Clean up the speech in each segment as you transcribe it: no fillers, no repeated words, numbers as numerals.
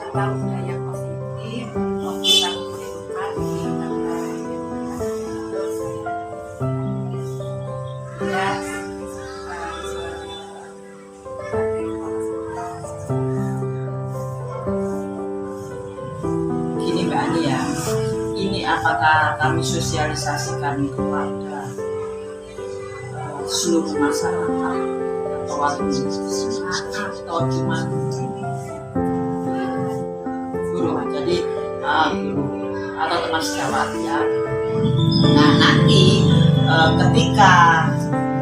menata budaya positif kita kehidupan ya. Gini Mbak Ani ya, ini apakah kami sosialisasikan kepada seluruh masyarakat atau cuma guru, jadi guru atau teman sejawat ya. Nah nanti ketika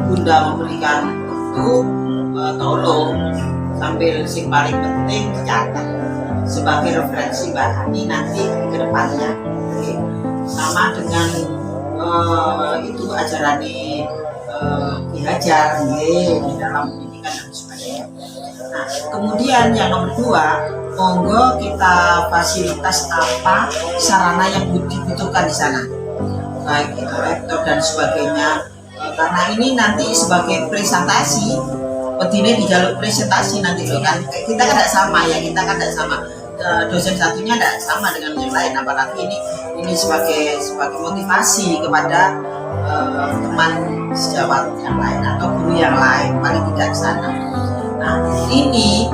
Bunda memberikan itu tolong sambil sing paling penting dicatat sebagai referensi Mbak Hani nanti ke depannya. Oke. Sama dengan itu ajaran diajar di dalam pendidikan dan sebagainya. Nah, kemudian yang nomor 2, monggo kita fasilitas apa sarana yang dibutuhkan di sana, baik itu laptop dan sebagainya. Karena ini nanti sebagai presentasi, pedine di jalur presentasi nanti loh kan, kita kan tidak sama ya, kita kan tidak sama. Dosen satunya tidak sama dengan yang lain, apalagi ini sebagai motivasi kepada teman sejawat yang lain atau guru yang lain paling tidak di sana. Nah ini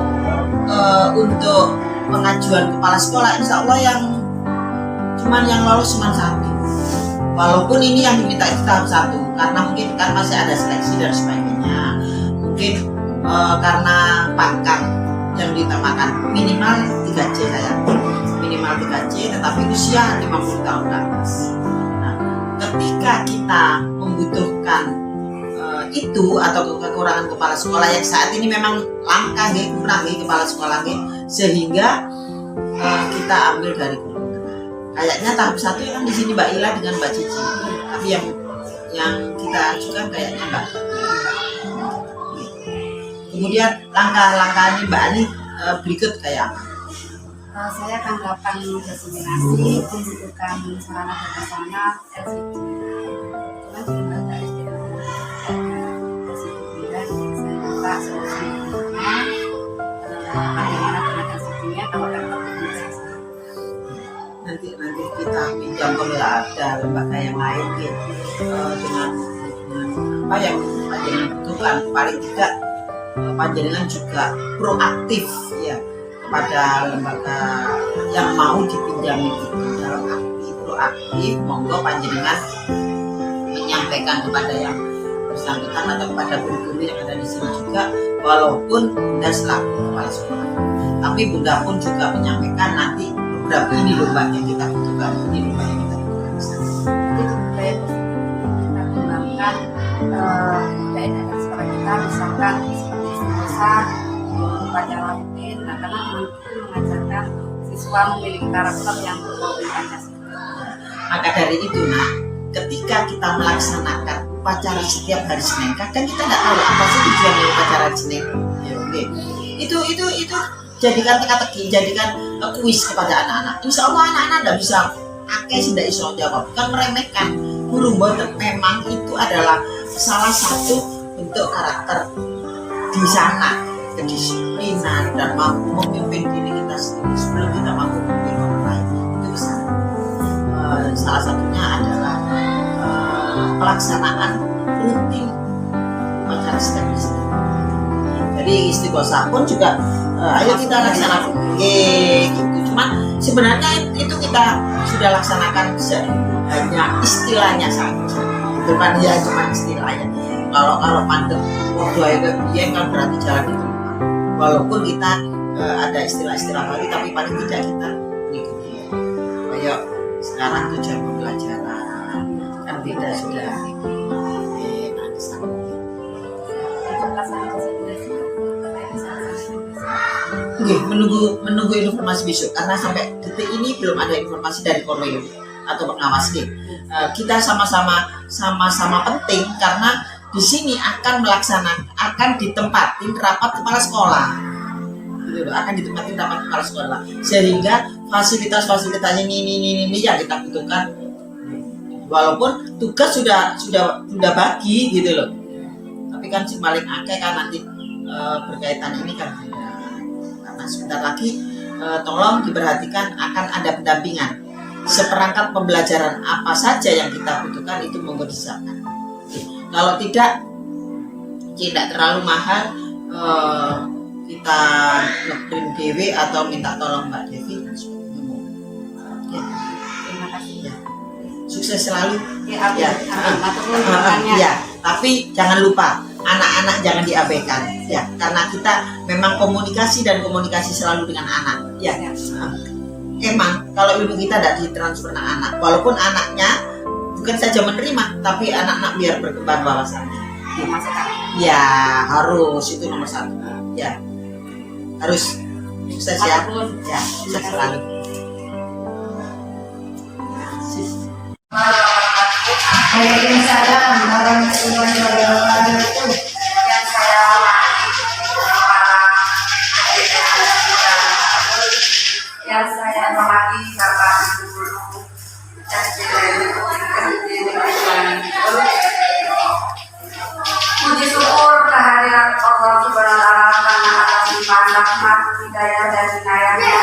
untuk pengajuan kepala sekolah insya Allah yang lolos cuma 1, walaupun ini yang diminta tahap 1 karena mungkin kan masih ada seleksi dan sebagainya, mungkin karena pangkat yang ditamakan minimal 3C saya, minimal 3C tetapi usia 50 tahun ke atas. Nah, ketika kita membutuhkan itu atau kekurangan kepala sekolah yang saat ini memang langka kurang kepala sekolah sehingga kita ambil dari guru. Kayaknya tahap 1 kan di sini Mbak Ila dengan Mbak Cici, tapi yang kita ajukan kayaknya Mbak. Kemudian langkah-langkahnya Mbak Ani berikut kayak apa? Saya akan melakukan diseminasi, membutuhkan sarana prasarana LCD. Cuma sudah ada LCD dan saya minta solusinya bagaimana dengan LCD-nya kalau nanti kita pinjam kalau ada lembaga yang lain dengan apa yang panjenengan butuhkan, paling tidak panjenengan juga proaktif ya kepada lembaga yang mau dipinjami itu, dalam arti proaktif monggo panjenengan menyampaikan kepada yang bersangkutan atau kepada guru-guru yang ada di sini juga, walaupun Bunda selaku kepala sekolah, tapi Bunda pun juga menyampaikan nanti beberapa ini lomba yang kita butuhkan, ini lomba yang kita butuhkan di sana. Jadi kita kembangkan daerah sekolah kita, misalkan seperti Sentosa, upacara rutin, nah karena itu mengajarkan siswa memiliki karakter yang berbeda Pancasila. Maka dari itu ketika kita melaksanakan upacara setiap hari Senin, kadang kita nggak tahu apa sih tujuan dari upacara Senin. Ya, oke. Itu jadikan teka-teki, jadikan kuis kepada anak-anak. Insya Allah anak-anak tidak bisa tidak bisa jawab, bukan meremehkan. Guru memang itu adalah salah satu bentuk karakter di sana, kedisiplinan dan mampu memimpin diri kita sendiri sebelum kita mampu memimpin orang lain, itu bisa. Salah satunya adalah pelaksanaan rutin upacara setiap hari. Jadi istighosah pun juga ayo kita laksanakan gitu. Cuma sebenarnya itu kita sudah laksanakan hanya istilahnya saja, bukan ya cuma istilahnya. Kalau mandek dia kan berarti jalan itu, walaupun kita ada istilah-istilah baru tapi paling tidak kita mengikuti. Kayak sekarang tujuan pembelajaran kan beda sudah. Menunggu informasi besok karena sampai detik ini belum ada informasi dari Korwil atau pengawas kita sama-sama penting karena di sini akan ditempatin rapat kepala sekolah, akan ditempatin rapat kepala sekolah sehingga fasilitas-fasilitasnya ini yang kita butuhkan, walaupun tugas sudah bagi gitu loh, tapi kan si paling akeh kan nanti berkaitan ini kan karena sebentar lagi tolong diperhatikan akan ada pendampingan. Seperangkat pembelajaran apa saja yang kita butuhkan itu monggo disiapkan. Kalau tidak terlalu mahal, kita ngeprint GW atau minta tolong Mbak Devi dan sebagainya. Ya. Terima kasih. Ya. Sukses selalu. Ya, Ya. Ya. Tapi jangan lupa anak-anak jangan diabaikan. Ya, karena kita memang komunikasi selalu dengan anak. Ya. Emang kalau ilmu kita tidak ditransfer ke anak, walaupun anaknya bukan saja menerima, tapi anak-anak biar berkembang wawasannya. Ya, harus itu nomor 1. Ya, harus sukses ya. Ya, sukses selalu. Waalaikumsalam warahmatullahi wabarakatuh. Yang saya hormati Bapak Ibu Guru SD puji syukur kehadiran Allah Subhanahu wa Ta'ala karena atas limpahan rahmat, hidayah dan inayahnya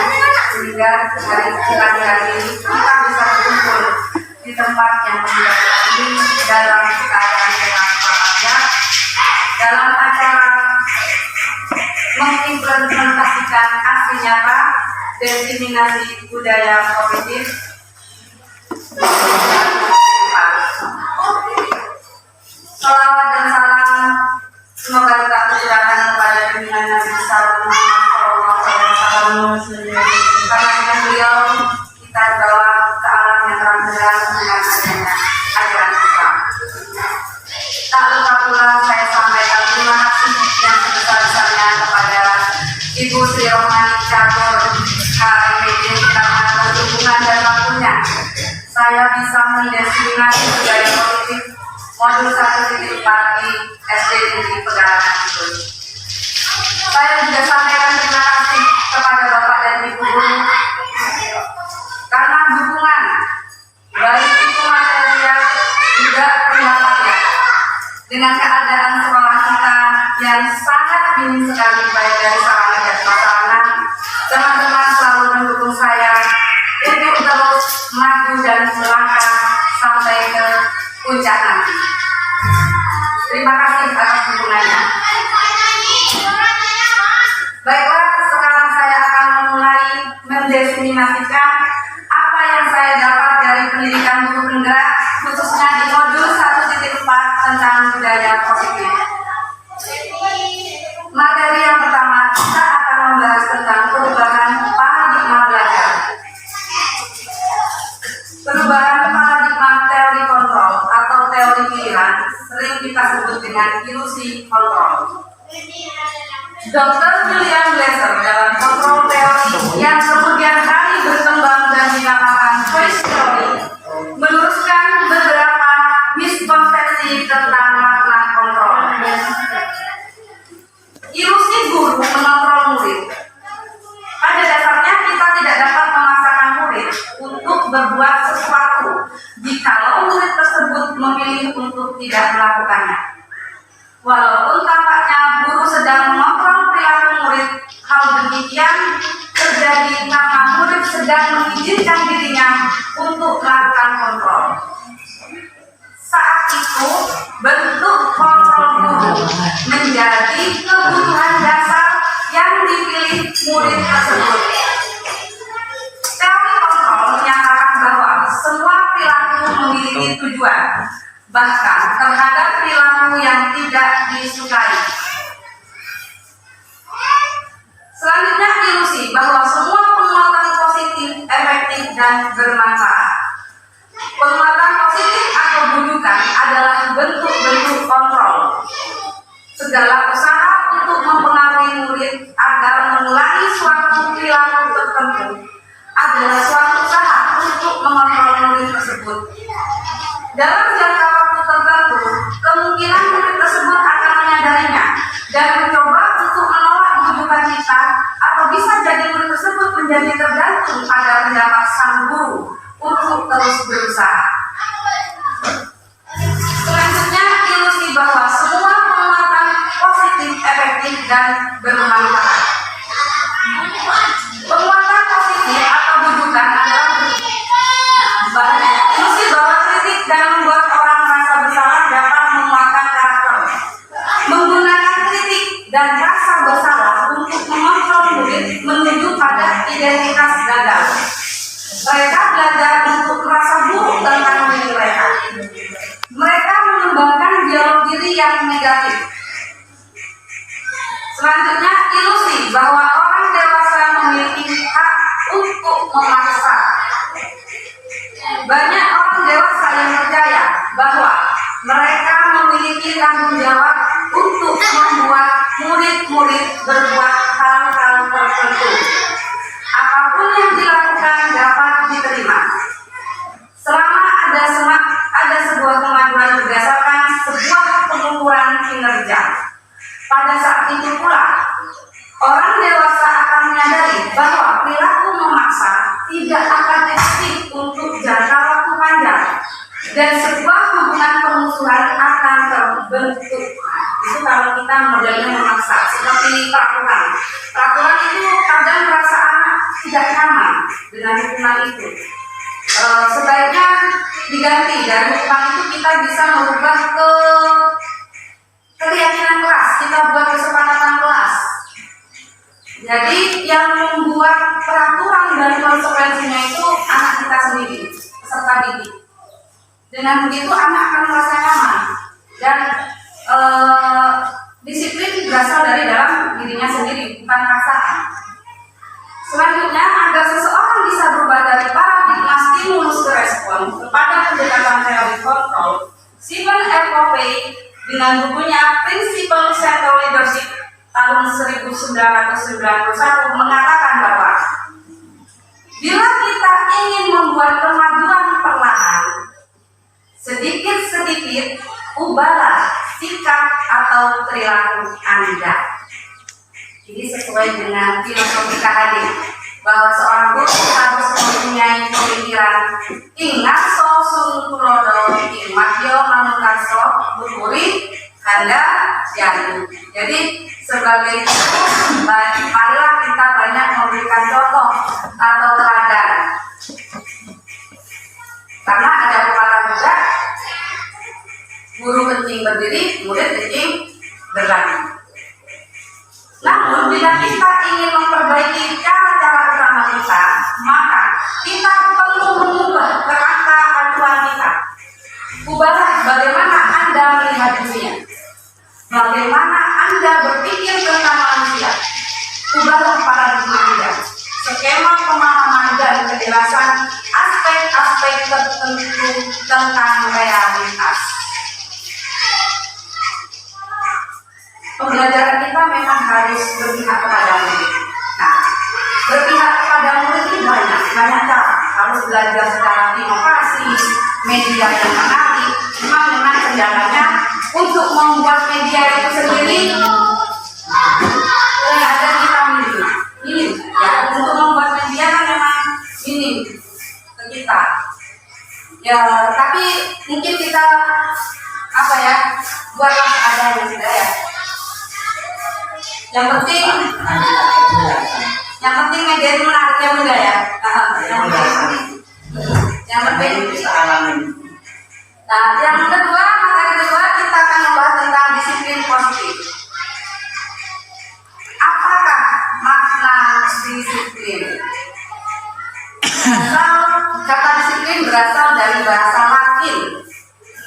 sehingga hari ini kita bisa berkumpul di tempat yang mulia ini dalam keadaan sehat walafiat dalam acara mengimplementasikan aksi nyata diseminasi budaya positif. Salawat dan salam semoga kita tercurahkan kepada junjungan Nabi besar Muhammad SAW. Karena dengan beliau kita dibawa ke alam yang terang benderang dengan adanya ajaran Islam. Tak lupa pula saya sampaikan terima kasih yang sebesar-besarnya kepada Ibu Sri Rohmani Catur HMD karena perhubungan dan waktunya saya bisa mendefinisi budaya positif modul 1.4 di SD Negeri Pegalangan itu. Saya juga sampaikan terima kasih kepada Bapak dan Ibu Guru karena dukungan baik itu material juga pendapatnya dengan keadaan sekolah kita yang sangat minim sekali baik dari sarana dan prasarana. Teman-teman selalu mendukung saya untuk terus maju dan melangkah sampai ke puncak nanti. Terima kasih atas dukungannya. Baiklah, sekarang saya akan memulai mendefinisikan apa yang saya dapat dari pendidikan guru penggerak khususnya di modul 1.4 tentang budaya positif. Materi yang pertama, kita akan membahas tentang perubahan paradigma belajar. Perubahan paradigma teori kontrol atau teori pilihan sering kita sebut dengan ilusi kontrol. Dr. William Glasser dalam kontrol teori yang kemudian hari berkembang dan dinamakan choice theory meluruskan beberapa miskonsepsi tentang makna kontrol. Ilusi guru mengontrol murid. Pada dasarnya kita tidak dapat memaksakan murid untuk berbuat sesuatu jikalau murid tersebut memilih untuk tidak melakukannya. Walaupun tampaknya guru sedang mengontrol perilaku murid, hal demikian terjadi karena murid sedang mengizinkan dirinya untuk melakukan kontrol. Saat itu, bentuk kontrol guru menjadi kebutuhan dasar yang dipilih murid tersebut. Teori kontrol menyatakan bahwa semua perilaku memiliki tujuan, bahkan terhadap perilaku yang tidak disukai. Selanjutnya ilusi bahwa semua penguatan positif, efektif, dan bermanfaat. Penguatan positif atau bujukan adalah bentuk-bentuk kontrol. Segala usaha untuk mempengaruhi murid agar mengulangi suatu perilaku tertentu adalah suatu usaha untuk mengontrol murid tersebut. Dalam jangka waktu tertentu, kemungkinan murid tersebut akan menyadarinya dan mencoba untuk menolak bujukan kita, atau bisa jadi murid tersebut menjadi tergantung pada pendapat sang guru untuk terus berusaha. Selanjutnya, ilusi bahwa semua penguatan positif, efektif, dan bermanfaat. Penguatan dan rasa bersalah untuk mengontrol murid menuju pada identitas gagal. Mereka belajar untuk merasa buruk tentang diri mereka. Mereka mengembangkan dialog diri yang negatif. Selanjutnya, ilusi bahwa orang dewasa memiliki hak untuk memaksa. Banyak orang dewasa yang percaya bahwa mereka memiliki tanggung jawab untuk membuat murid-murid berbuat hal-hal tertentu. Apapun yang dilakukan dapat diterima, selama ada sebuah kemajuan berdasarkan sebuah pengukuran kinerja. Pada saat itu pula, orang dewasa akan menyadari bahwa perilaku memaksa tidak akan efektif untuk jangka waktu panjang, dan sebuah hubungan permusuhan akan terbentuk. Itu kalau kita modelnya memaksa, seperti peraturan. Peraturan itu kadang merasa anak tidak nyaman dengan hukuman itu. Sebaiknya diganti, dan hukuman itu kita bisa merubah ke keyakinan kelas, kita buat kesepakatan kelas. Jadi yang membuat peraturan dan konsekuensinya itu anak kita sendiri, peserta didik. Dengan begitu anak akan merasa nyaman, dan disiplin berasal dari dalam dirinya sendiri, bukan paksaan. Selanjutnya, agar seseorang bisa berubah dari paradigma stimulus ke respon kepada pendekatan teori kontrol, Stephen R. Covey dengan bukunya Principle Central Leadership tahun 1991 mengatakan bahwa bila kita ingin membuat kemajuan perlahan, sedikit-sedikit ubahlah sikap atau perilaku Anda. Jadi sesuai dengan filosofi KHD, bahwa seorang guru harus mempunyai pemikiran ingat sosung tulodo imatyo manungkaso bukuri Anda jadu. Jadi sebagai guru, marilah kita banyak memberikan contoh atau teladan. Karena ada pepatah juga, guru kencing berdiri, murid kencing berlari. Namun bila kita ingin memperbaiki cara-cara utama kita, maka kita perlu mengubah kerangka acuan kita. Ubahlah bagaimana Anda melihat dunia, bagaimana Anda berpikir tentang manusia. Ubahlah paradigma Anda, skema pemahaman dan kejelasan aspek-aspek tertentu tentang realitas. Pembelajaran kita memang harus berpihak kepada murid. Nah, berpihak kepada murid ini banyak cara. Harus belajar secara inovasi, media yang menarik. Memang kendalanya untuk membuat media itu sendiri ada kita minim. Ya, untuk membuat media kan memang minim ke kita. Ya, tapi mungkin kita buatlah ada yang tidak ya. Yang penting media itu menarik ya bunda ya. Yang penting. Nah, yang kedua, materi kedua kita akan membahas tentang disiplin positif. Apakah makna disiplin? Kata disiplin berasal dari bahasa Latin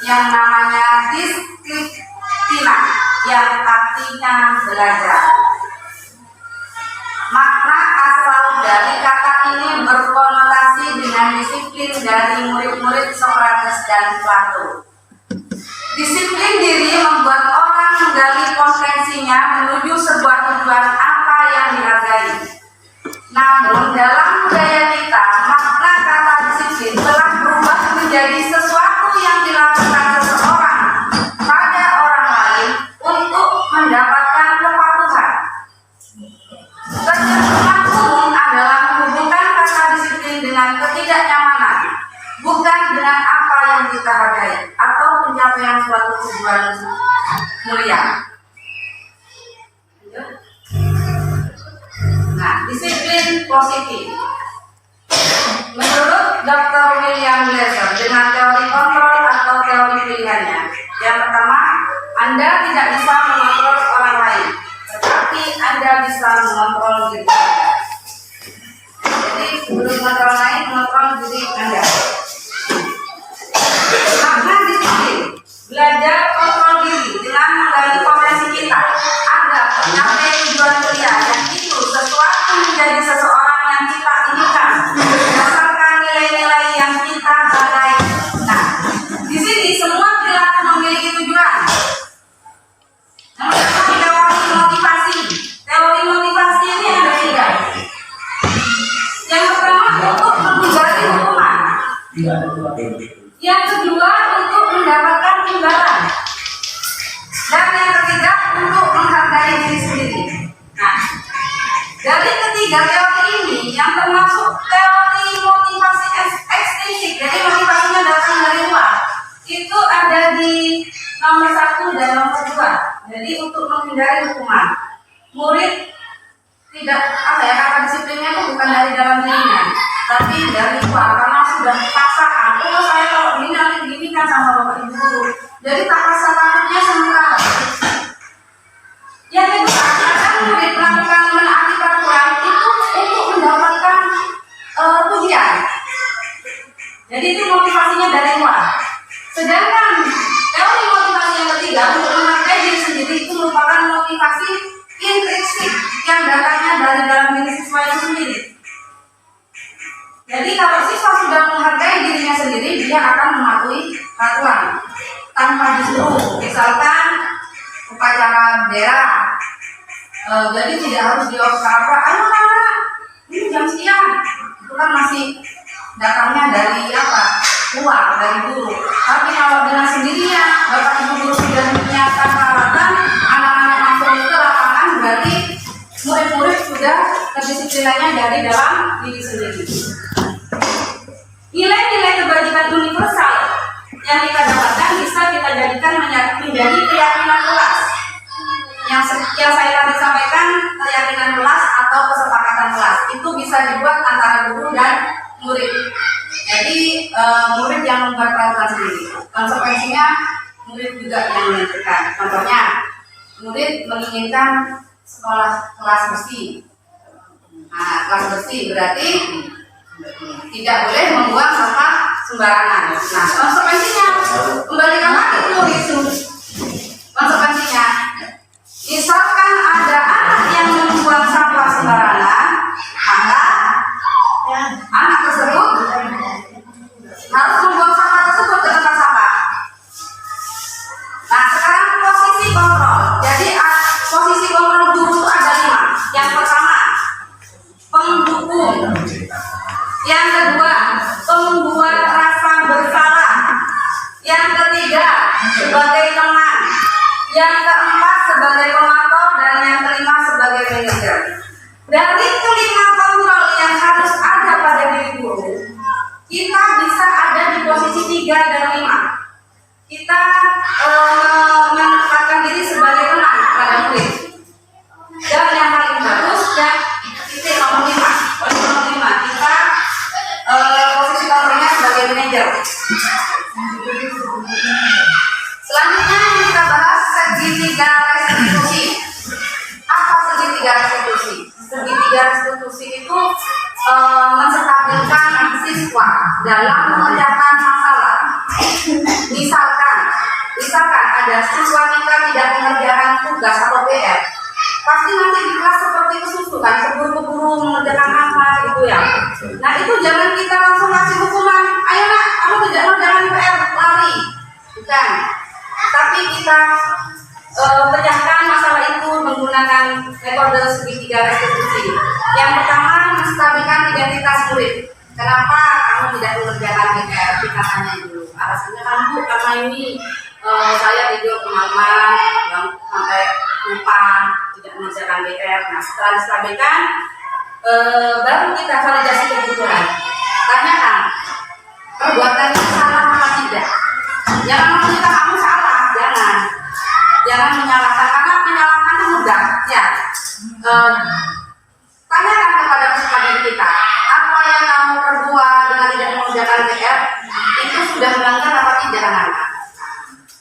yang namanya disciplina, yang artinya belajar. Makna asal dari kata ini berkonotasi dengan disiplin dari murid-murid Socrates dan Plato. Disiplin diri membuat orang menggali potensinya menuju sebuah tujuan apa yang dihargai. Namun dalam budaya kita, makna kata disiplin telah berubah menjadi sesuatu yang dilakukan seseorang pada orang lain untuk mendapatkan kepatuhan. Kecenderungan umum adalah menghubungkan kata disiplin dengan ketidaknyamanan, bukan dengan apa yang kita hargai atau pencapaian suatu tujuan mulia. Nah, disiplin positif. Menurut Dr. William Glasser dengan teori kontrol atau teori pilihannya, yang pertama, Anda tidak bisa mengontrol orang lain, bisa mengontrol diri. Jadi sebelum mengontrol lain, mengontrol diri Anda. Makna disiplin, belajar kontrol diri dengan menggali potensi kita agar mencapai tujuan kuliah yang itu sesuatu menjadi seseorang yang kita inginkan berdasarkan nilai-nilai yang kita gadai. Nah, di sini semua perilaku memiliki tujuan. Namun teori motivasi. Teori motivasi ini ada 3. Yang pertama untuk menghindari hukuman. Yang kedua untuk mendapatkan imbalan. Dan yang ketiga untuk menghargai diri sendiri. Nah, dari ketiga teori ini yang termasuk teori motivasi ekstrinsik, jadi motivasinya datang dari luar, itu ada di nomor 1 dan nomor 2. Jadi untuk menghindari hukuman, murid tidak kata disiplinnya itu bukan dari dalam dirinya, tapi dari luar karena sudah paksaan. Oh, saya kalau ini nanti gini kan sama bapak ibu guru. Jadi tak rasa takutnya sementara. Yang kedua, kadang murid melakukan menaati peraturan itu untuk mendapatkan pujian. Jadi itu motivasinya dari luar. Sedangkan teori motivasi yang ketiga untuk menghargai diri sendiri itu merupakan motivasi intrinsik yang datangnya dari dalam diri siswa itu sendiri. Jadi kalau siswa sudah menghargai dirinya sendiri, dia akan mematuhi peraturan tanpa disuruh. Misalkan upacara bendera, jadi tidak harus diobservasi. Ayo anak, ini jam sekian. Itu kan masih datangnya dari luar, dari guru. Tapi kalau dengan sendirinya bapak ibu guru sudah menyiapkan peralatan, anak-anak masuk ke lapangan, berarti murid-murid sudah kedisiplinannya dari dalam diri sendiri. Nilai-nilai kebajikan universal yang kita dapatkan bisa kita jadikan menjadi keyakinan kelas. Yang saya tadi sampaikan, keyakinan kelas atau kesepakatan kelas itu bisa dibuat antara guru dan murid. Jadi murid yang membuat peraturan sendiri. Konsekuensinya murid juga yang menentukan. Contohnya, murid menginginkan sekolah kelas bersih. Nah, kelas bersih berarti tidak boleh membuang sampah sembarangan. Nah, konsekuensinya kembalikan lagi murid. Konsekuensinya, misalkan ada anak yang membuang sampah sembarangan, maka anak tersebut harus membuang sampah tersebut ke tempat sampah. Nah, sekarang posisi kontrol. Jadi posisi kontrol guru itu ada 5. Yang pertama, pendukung. Yang kedua, pembuat rasa bersalah. Yang ketiga, sebagai teman. Yang keempat, sebagai pemantau. Dan yang kelima, sebagai manajer. Dari kelima kontrol yang harus ada pada diri guru, kita bisa ada di posisi 3 dan 5. Kita menempatkan diri sebagai teman pada murid. Dan yang paling bagus ya titik nomor 5. Kita posisi kontrolnya sebagai manajer. Selanjutnya yang kita bahas segitiga restitusi. Apa segitiga restitusi? Segitiga restitusi itu menstabilkan siswa dalam mengerjakan masalah. Misalkan ada siswa kita tidak mengerjakan tugas atau PR, pasti nanti di kelas seperti kesusu kan, keburu-buru mengerjakan apa gitu ya. Nah itu jangan kita langsung kasih hukuman, ayo nak kamu tidak mengerjakan PR, lari, bukan. Tapi kita pecahkan masalah itu menggunakan metode segitiga restitusi. Yang pertama, menstabilkan identitas murid. Kenapa kamu tidak mengerjakan PR? Kita tanya dulu. Alasannya kan Bu, karena ini saya tidur kemalaman yang sampai lupa tidak mengerjakan PR. Nah setelah distabilkan, baru kita validasi kebutuhan. Tanyakan, perbuatannya salah apa tidak? Jangan mencerita kamu salah, jangan menyalahkan, karena menyalahkan itu mudah ya. Tanyakan kepada peserta kita, apa yang kamu perbuat dengan tidak mengerjakan PR itu sudah melanggar apa tidak anak-anak?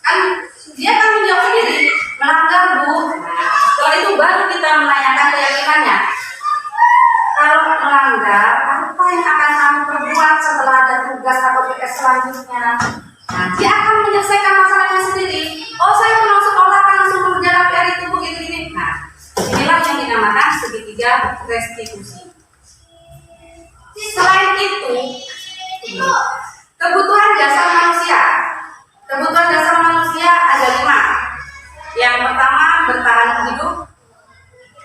Kan dia kan menjawab sendiri, melanggar Bu. Setelah itu baru kita menanyakan keyakinan dinamakan segitiga restitusi. Selain itu, kebutuhan dasar manusia. Kebutuhan dasar manusia ada 5. Yang pertama bertahan hidup,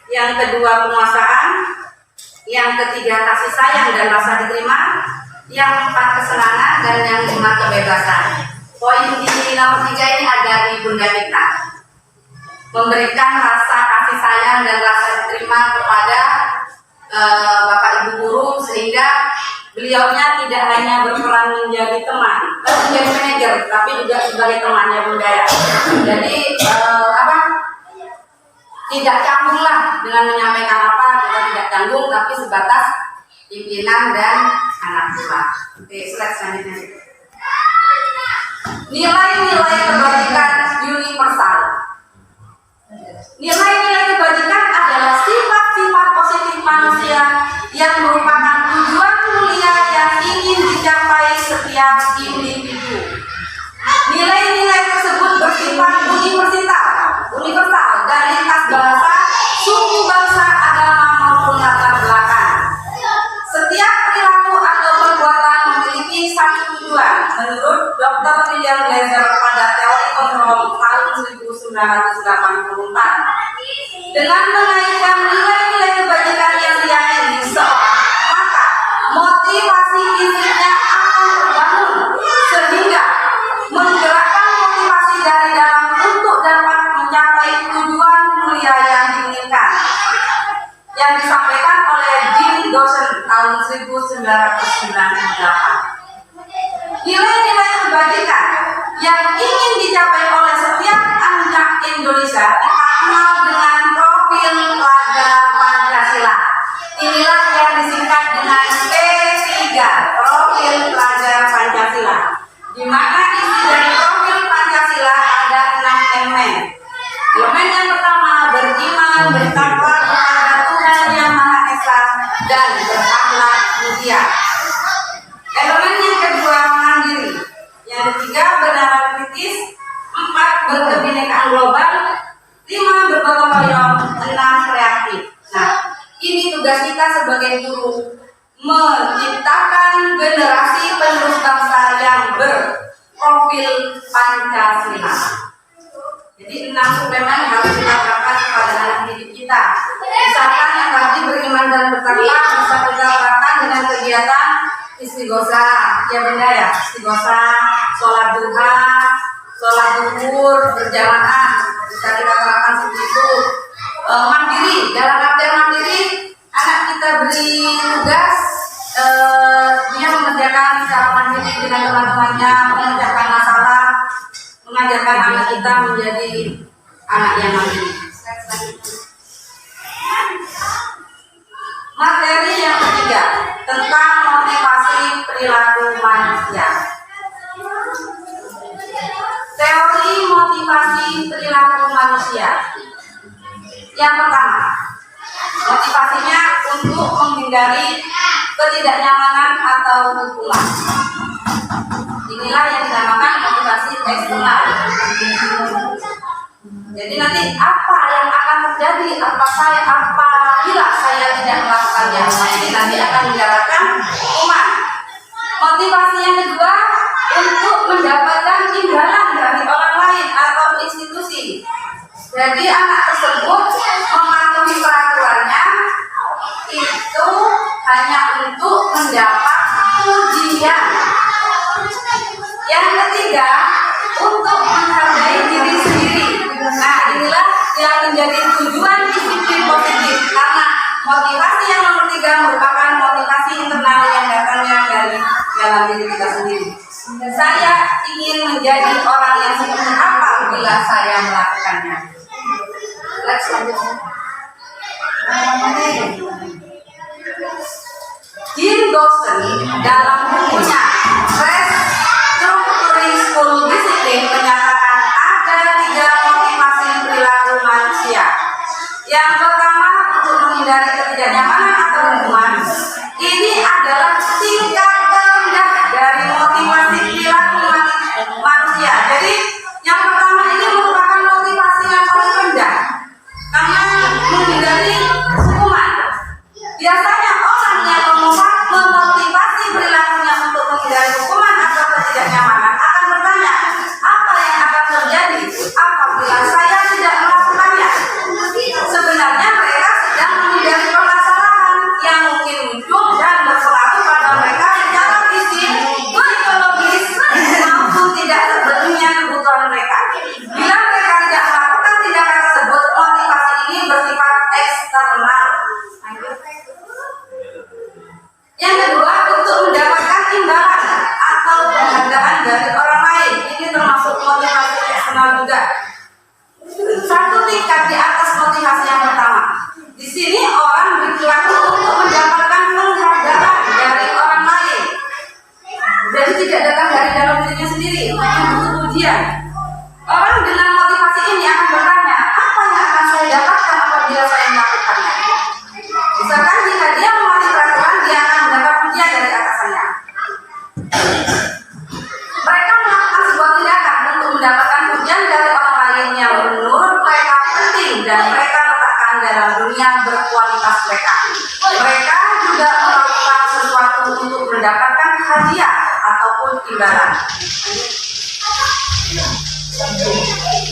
yang kedua penguasaan, yang ketiga kasih sayang dan rasa diterima, yang 4 kesenangan, dan yang 5 kebebasan. Poin di nomor 3 ini ada di Bunda kita. Memberikan rasa kasih sayang dan rasa diterima kepada Bapak Ibu guru, sehingga beliaunya tidak hanya berperan menjadi teman, menjadi manajer, tapi juga sebagai temannya Bunda ya. Jadi tidak canggung lah dengan menyampaikan apa, kita tidak canggung, tapi sebatas pimpinan dan anak buah. Oke, slide selanjutnya. Nilai-nilai kebajikan universal. Nilai-nilai kebajikan adalah sifat-sifat positif manusia yang merupakan tujuan mulia yang ingin dicapai setiap individu. Nilai-nilai tersebut bersifat universal dan lintas bahasa, suku, bangsa, agama maupun latar belakang. Setiap perilaku atau perbuatan memiliki satu tujuan menurut Dr. William Glasser pada teori kontrol tahun 1984. Dengan mengaitkan nilai-nilai kebajikan yang diyakini seorang, maka motivasi intinya akan terbangun sehingga menggerakkan motivasi dari dalam untuk dapat mencapai tujuan mulia yang diinginkan. Yang disampaikan oleh Jim Dawson tahun 1998. Nilai-nilai kebajikan yang ingin dicapai oleh setiap anak Indonesia dikenal dengan profil pelajar Pancasila. Inilah yang disingkat dengan P3, profil pelajar Pancasila. Di mana isi dari profil Pancasila ada 6 elemen. Elemen yang pertama beriman, bertakwa kepada Tuhan Yang Maha Esa, dan berakhlak mulia. Elemen yang kedua mandiri, yang ketiga bernalar kritis, 4 berkebinekaan global, 5 bergotong royong, 6 kreatif. Nah, ini tugas kita sebagai guru, menciptakan generasi penerus bangsa yang berprofil Pancasila. Jadi 6 suplemen harus kita terapkan kepada anak didik kita. Misalkan yang tadi beriman dan bertakwa bisa kita terapkan dengan kegiatan istighosah, ya Bunda ya, istighosah, sholat duha, sholat zuhur, berjamaah, bisa kita terapkan seperti itu. Mandiri, dalam artian mandiri, anak kita beri tugas, dia mengerjakan secara mandiri dengan teman-temannya, mengerjakan masalah, mengajarkan anak kita menjadi anak yang mandiri. Materi yang ketiga tentang motivasi perilaku manusia. Teori motivasi perilaku manusia. Yang pertama, motivasinya untuk menghindari ketidaknyamanan atau hukuman. Inilah yang dinamakan motivasi eksternal. Jadi nanti apa yang akan terjadi apabila saya tidak melakukannya, ini nanti akan mendapatkan hukuman. Motivasi yang kedua untuk mendapatkan imbalan dari orang lain atau institusi. Jadi anak tersebut mematuhi peraturannya itu hanya untuk mendapat pujian. Yang ketiga untuk menghargai diri sendiri. Nah, inilah yang menjadi tujuan disiplin positif, karena motivasi yang nomor 3 merupakan motivasi internal yang datangnya dari dalam diri kita sendiri. Saya ingin menjadi orang yang seperti apa bila saya melakukannya. Let's lanjutkan. Jim Dawson dalam bukunya Restructuring School Discipline menyatakan ada 3 motivasi perilaku manusia. Yang pertama untuk menghindari ketidaknyamanan atau hukuman. Ini adalah tingkat terendah dari motivasi perilaku manusia. Jadi yang pertama ini merupakan motivasi yang paling rendah, karena menghindari Biasanya orang yang memotivasi perilakunya untuk menghindari hukuman atau ketidaknyamanan akan bertanya, apa yang akan terjadi apabila saya tidak melakukannya? Sebenarnya mereka sedang menghindari permasalahan yang mungkin muncul dan berpengaruh pada mereka secara fisik, psikologis, maupun tidak terpenuhinya kebutuhan mereka. Bila mereka tidak melakukan tindakan tersebut, motivasi ini bersifat eksternal. Yang kedua, untuk mendapatkan imbalan atau penghargaan dari orang lain. Ini termasuk motivasi eksternal juga. Satu tingkat di atas motivasi yang pertama. Di sini orang berperilaku untuk mendapatkan penghargaan dari orang lain. Jadi tidak datang dari dalam dirinya sendiri, hanya butuh pujian. Orang dengan motivasi ini akan bertanya, apa yang akan saya dapatkan apabila saya melakukannya? Misalkan jika dia melatih peraturan, dia akan mendapat pujian dari atasannya. Mereka melakukan sebuah tindakan untuk mendapatkan pujian dari orang lain yang menurut mereka penting dan mereka letakkan dalam dunia berkualitas mereka. Mereka juga melakukan sesuatu untuk mendapatkan hadiah ataupun imbalan.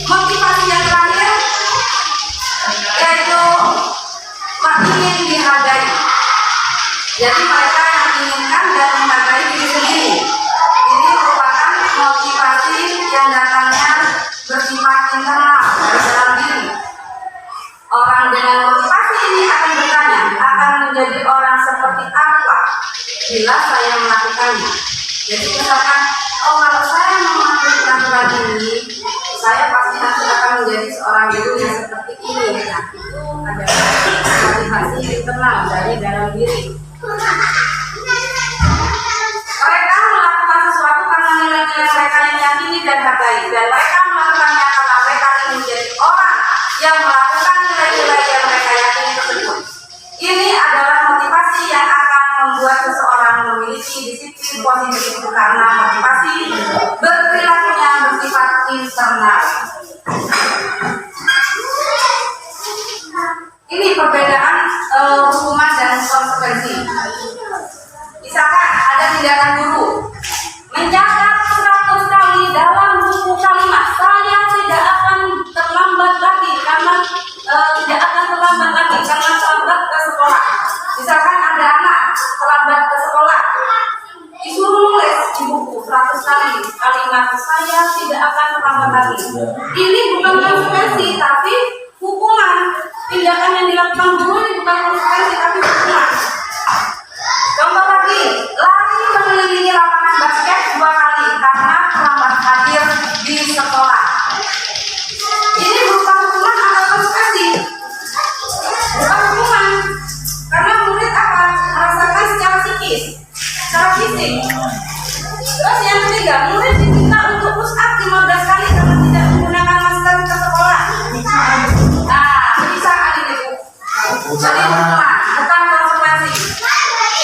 Motivasi yang terakhir yaitu ingin dihargai. Jadi mereka yang menginginkan dan menghargai diri sendiri. Ini merupakan motivasi yang datangnya bersifat internal dari dalam diri. Orang dengan motivasi ini akan bertanya, akan menjadi orang seperti apa bila saya melakukannya. Jadi misalkan, kalau saya mematuhi peraturan ini, saya pasti nanti akan menjadi seorang guru yang seperti ini. Nah, itu adalah motivasi internal dari dalam diri. Mereka melakukan sesuatu karena nilai-nilai mereka yang yakini dan hargai, dan mereka melakukannya karena mereka ingin menjadi orang yang melakukan nilai-nilai yang mereka yakini tersebut. Ini adalah motivasi yang akan membuat seseorang memiliki disiplin positif karena motivasi berperilakunya bersifat internal. Ini perbedaan hukuman dan konsekuensi. Misalkan ada tindakan guru mencatat 100 kali dalam buku kalimat, saya tidak akan terlambat lagi karena terlambat ke sekolah. Misalkan ada anak terlambat ke sekolah, disuruh nulis di buku 100 kali kalimat, saya tidak akan terlambat lagi. Ini bukan konsekuensi tapi hukuman. Tindakan yang dilakukan guru ini bukan konsekuensi tapi hukuman. Contoh lagi, lari mengelilingi lapangan basket 2 kali karena terlambat hadir di sekolah. Ini bukan hukuman atau konsekuensi? Bukan hukuman, karena murid akan merasakan secara psikis, secara fisik. Terus yang ketiga, murid diminta untuk push up 15 kali karena tidak menggunakan masker ke sekolah. Jadi bukan konsekuensi.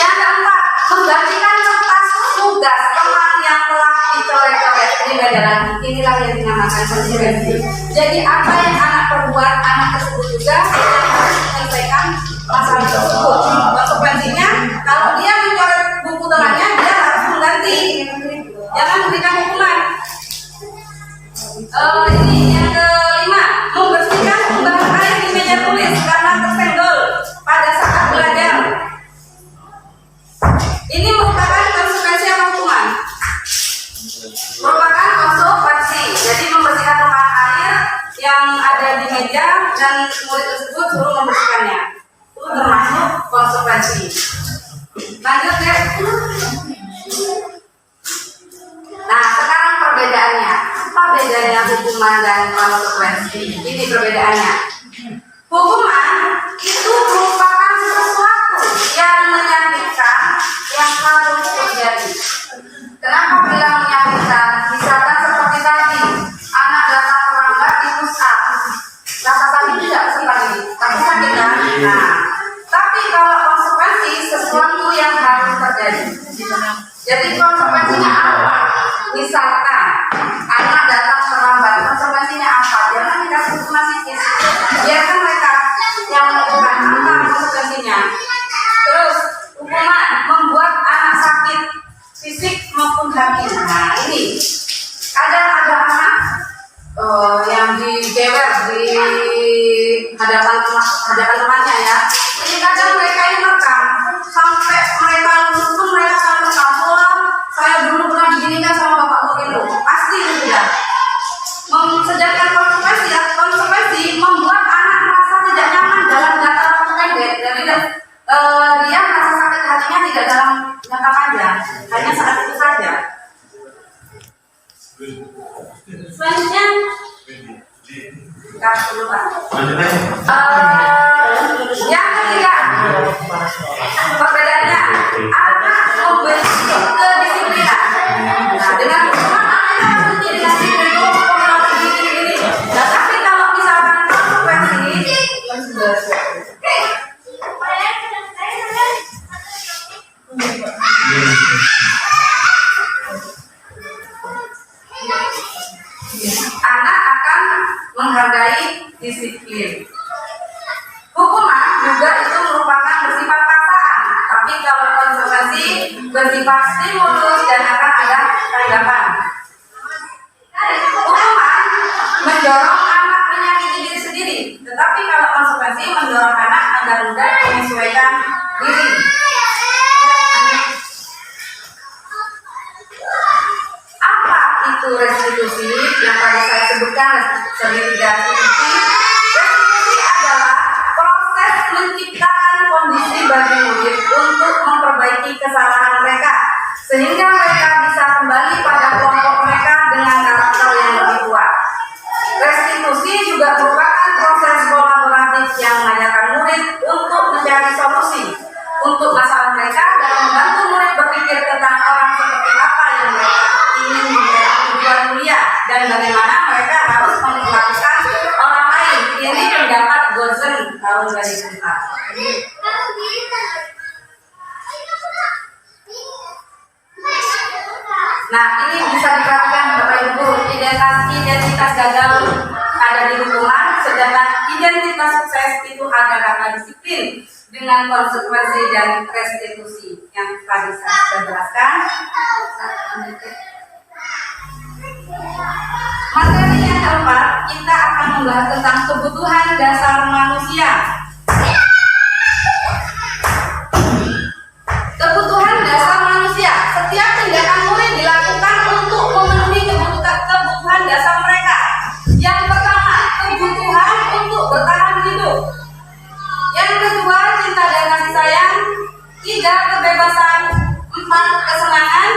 Yang keempat, menggantikan kertas tugas teman yang telah dicoret-coret. Ini beda lagi. Inilah yang dinamakan konsekuensi. Jadi apa yang anak perbuat, anak tersebut juga harus menyelesaikan masalah tersebut. Konsekuensinya, kalau dia mencoret buku temannya, dia harus mengganti. Jangan memberikan hukuman. Ini yang kelima, membersihkan kumbang air di meja tulis karena tersenggol pada saat belajar. Ini merupakan konsekuensi atau hukuman? Merupakan konsekuensi. Jadi membersihkan tumpahan air yang ada di meja dan murid tersebut suruh membersihkannya. Itu termasuk konsekuensi. Lanjut ya. Nah, sekarang perbedaannya. Apa bedanya hukuman dan konsekuensi? Ini perbedaannya. Hukuman itu merupakan sesuatu yang menyakitkan yang harus terjadi. Kenapa bilang menyakitkan? Misalkan seperti tadi, anak datang terlambat di push up. Rasa sakit tidak sekali, tapi sakit kan? Nah, tapi kalau konsekuensi sesuatu yang harus terjadi. Jadi konsekuensinya apa? Misalkan anak datang terlambat, konsekuensinya apa? Jangan dikasih hukuman psikis. Biarkan mereka yang menentukan apa konsekuensinya. dia merasa sakit hatinya tidak dalam jangka panjang, hanya saat itu saja. Selanjutnya, dulu Pak. Yang ketiga, perbedaannya anak membenci kedisiplinan. Nah, dengan hukuman anak menjadi disiplin ini. Nah, tapi kalau misalkan konsekuensi, anak akan menghargai disiplin. Hukuman juga itu merupakan bersifat paksaan, tapi kalau konsekuensi bersifat stimulus dan akan ada tanggapan. Hukuman mendorong anak menyakiti diri sendiri, tetapi kalau konsekuensi mendorong anak agar mudah menyesuaikan diri. Apa itu restitusi yang tadi saya sebutkan sebagai restitusi? Restitusi adalah proses menciptakan kondisi bagi murid untuk memperbaiki kesalahan mereka sehingga mereka bisa kembali pada kelompok mereka dengan karakter yang lebih kuat. Restitusi juga merupakan proses kolaboratif yang mengajarkan murid untuk mencari solusi untuk masalah mereka dan membantu murid berpikir tentang orang seperti apa yang mereka ingin menjadi tujuan mulia dan bagaimana mereka harus memperlakukan orang lain. Ini pendapat Gozen tahun 2004. Nah, ini bisa diperhatikan Bapak Ibu, identitas gagal ada di hukuman, sedangkan identitas sukses itu ada karena disiplin dengan konsekuensi dan restitusi yang tadi saya sudah jelaskan. Materi yang keempat, kita akan membahas tentang kebutuhan dasar manusia. Kebutuhan dasar manusia, setiap tindakan murid dilakukan untuk memenuhi kebutuhan dasar mereka. Yang pertama, kebutuhan untuk bertahan hidup. Yang kedua, cinta dan kasih sayang. 3, kebebasan. 4, kesenangan.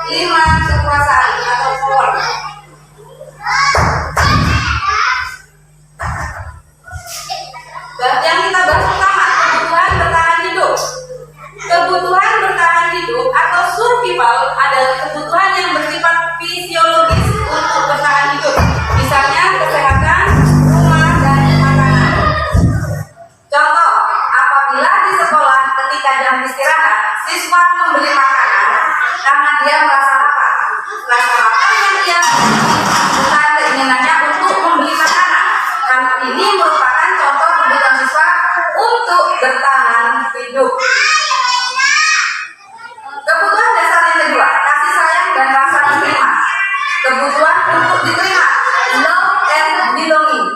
5, kekuasaan atau power. Yang kita bahas pertama, kebutuhan bertahan hidup. Kebutuhan bertahan hidup atau survival adalah kebutuhan yang bersifat fisiologis untuk bertahan hidup. Misalnya kesehatan, rumah, dan makanan. Contoh, apabila di sekolah ketika jam istirahat, siswa membeli makanan karena dia merasa lapar. Rasa lapar yang dia bukan keinginannya untuk membeli makanan. Karena ini merupakan contoh kebutuhan siswa untuk bertahan hidup. Kebutuhan dasar yang kedua, kasih sayang dan rasa diterima. Kebutuhan untuk diterima, love and belonging.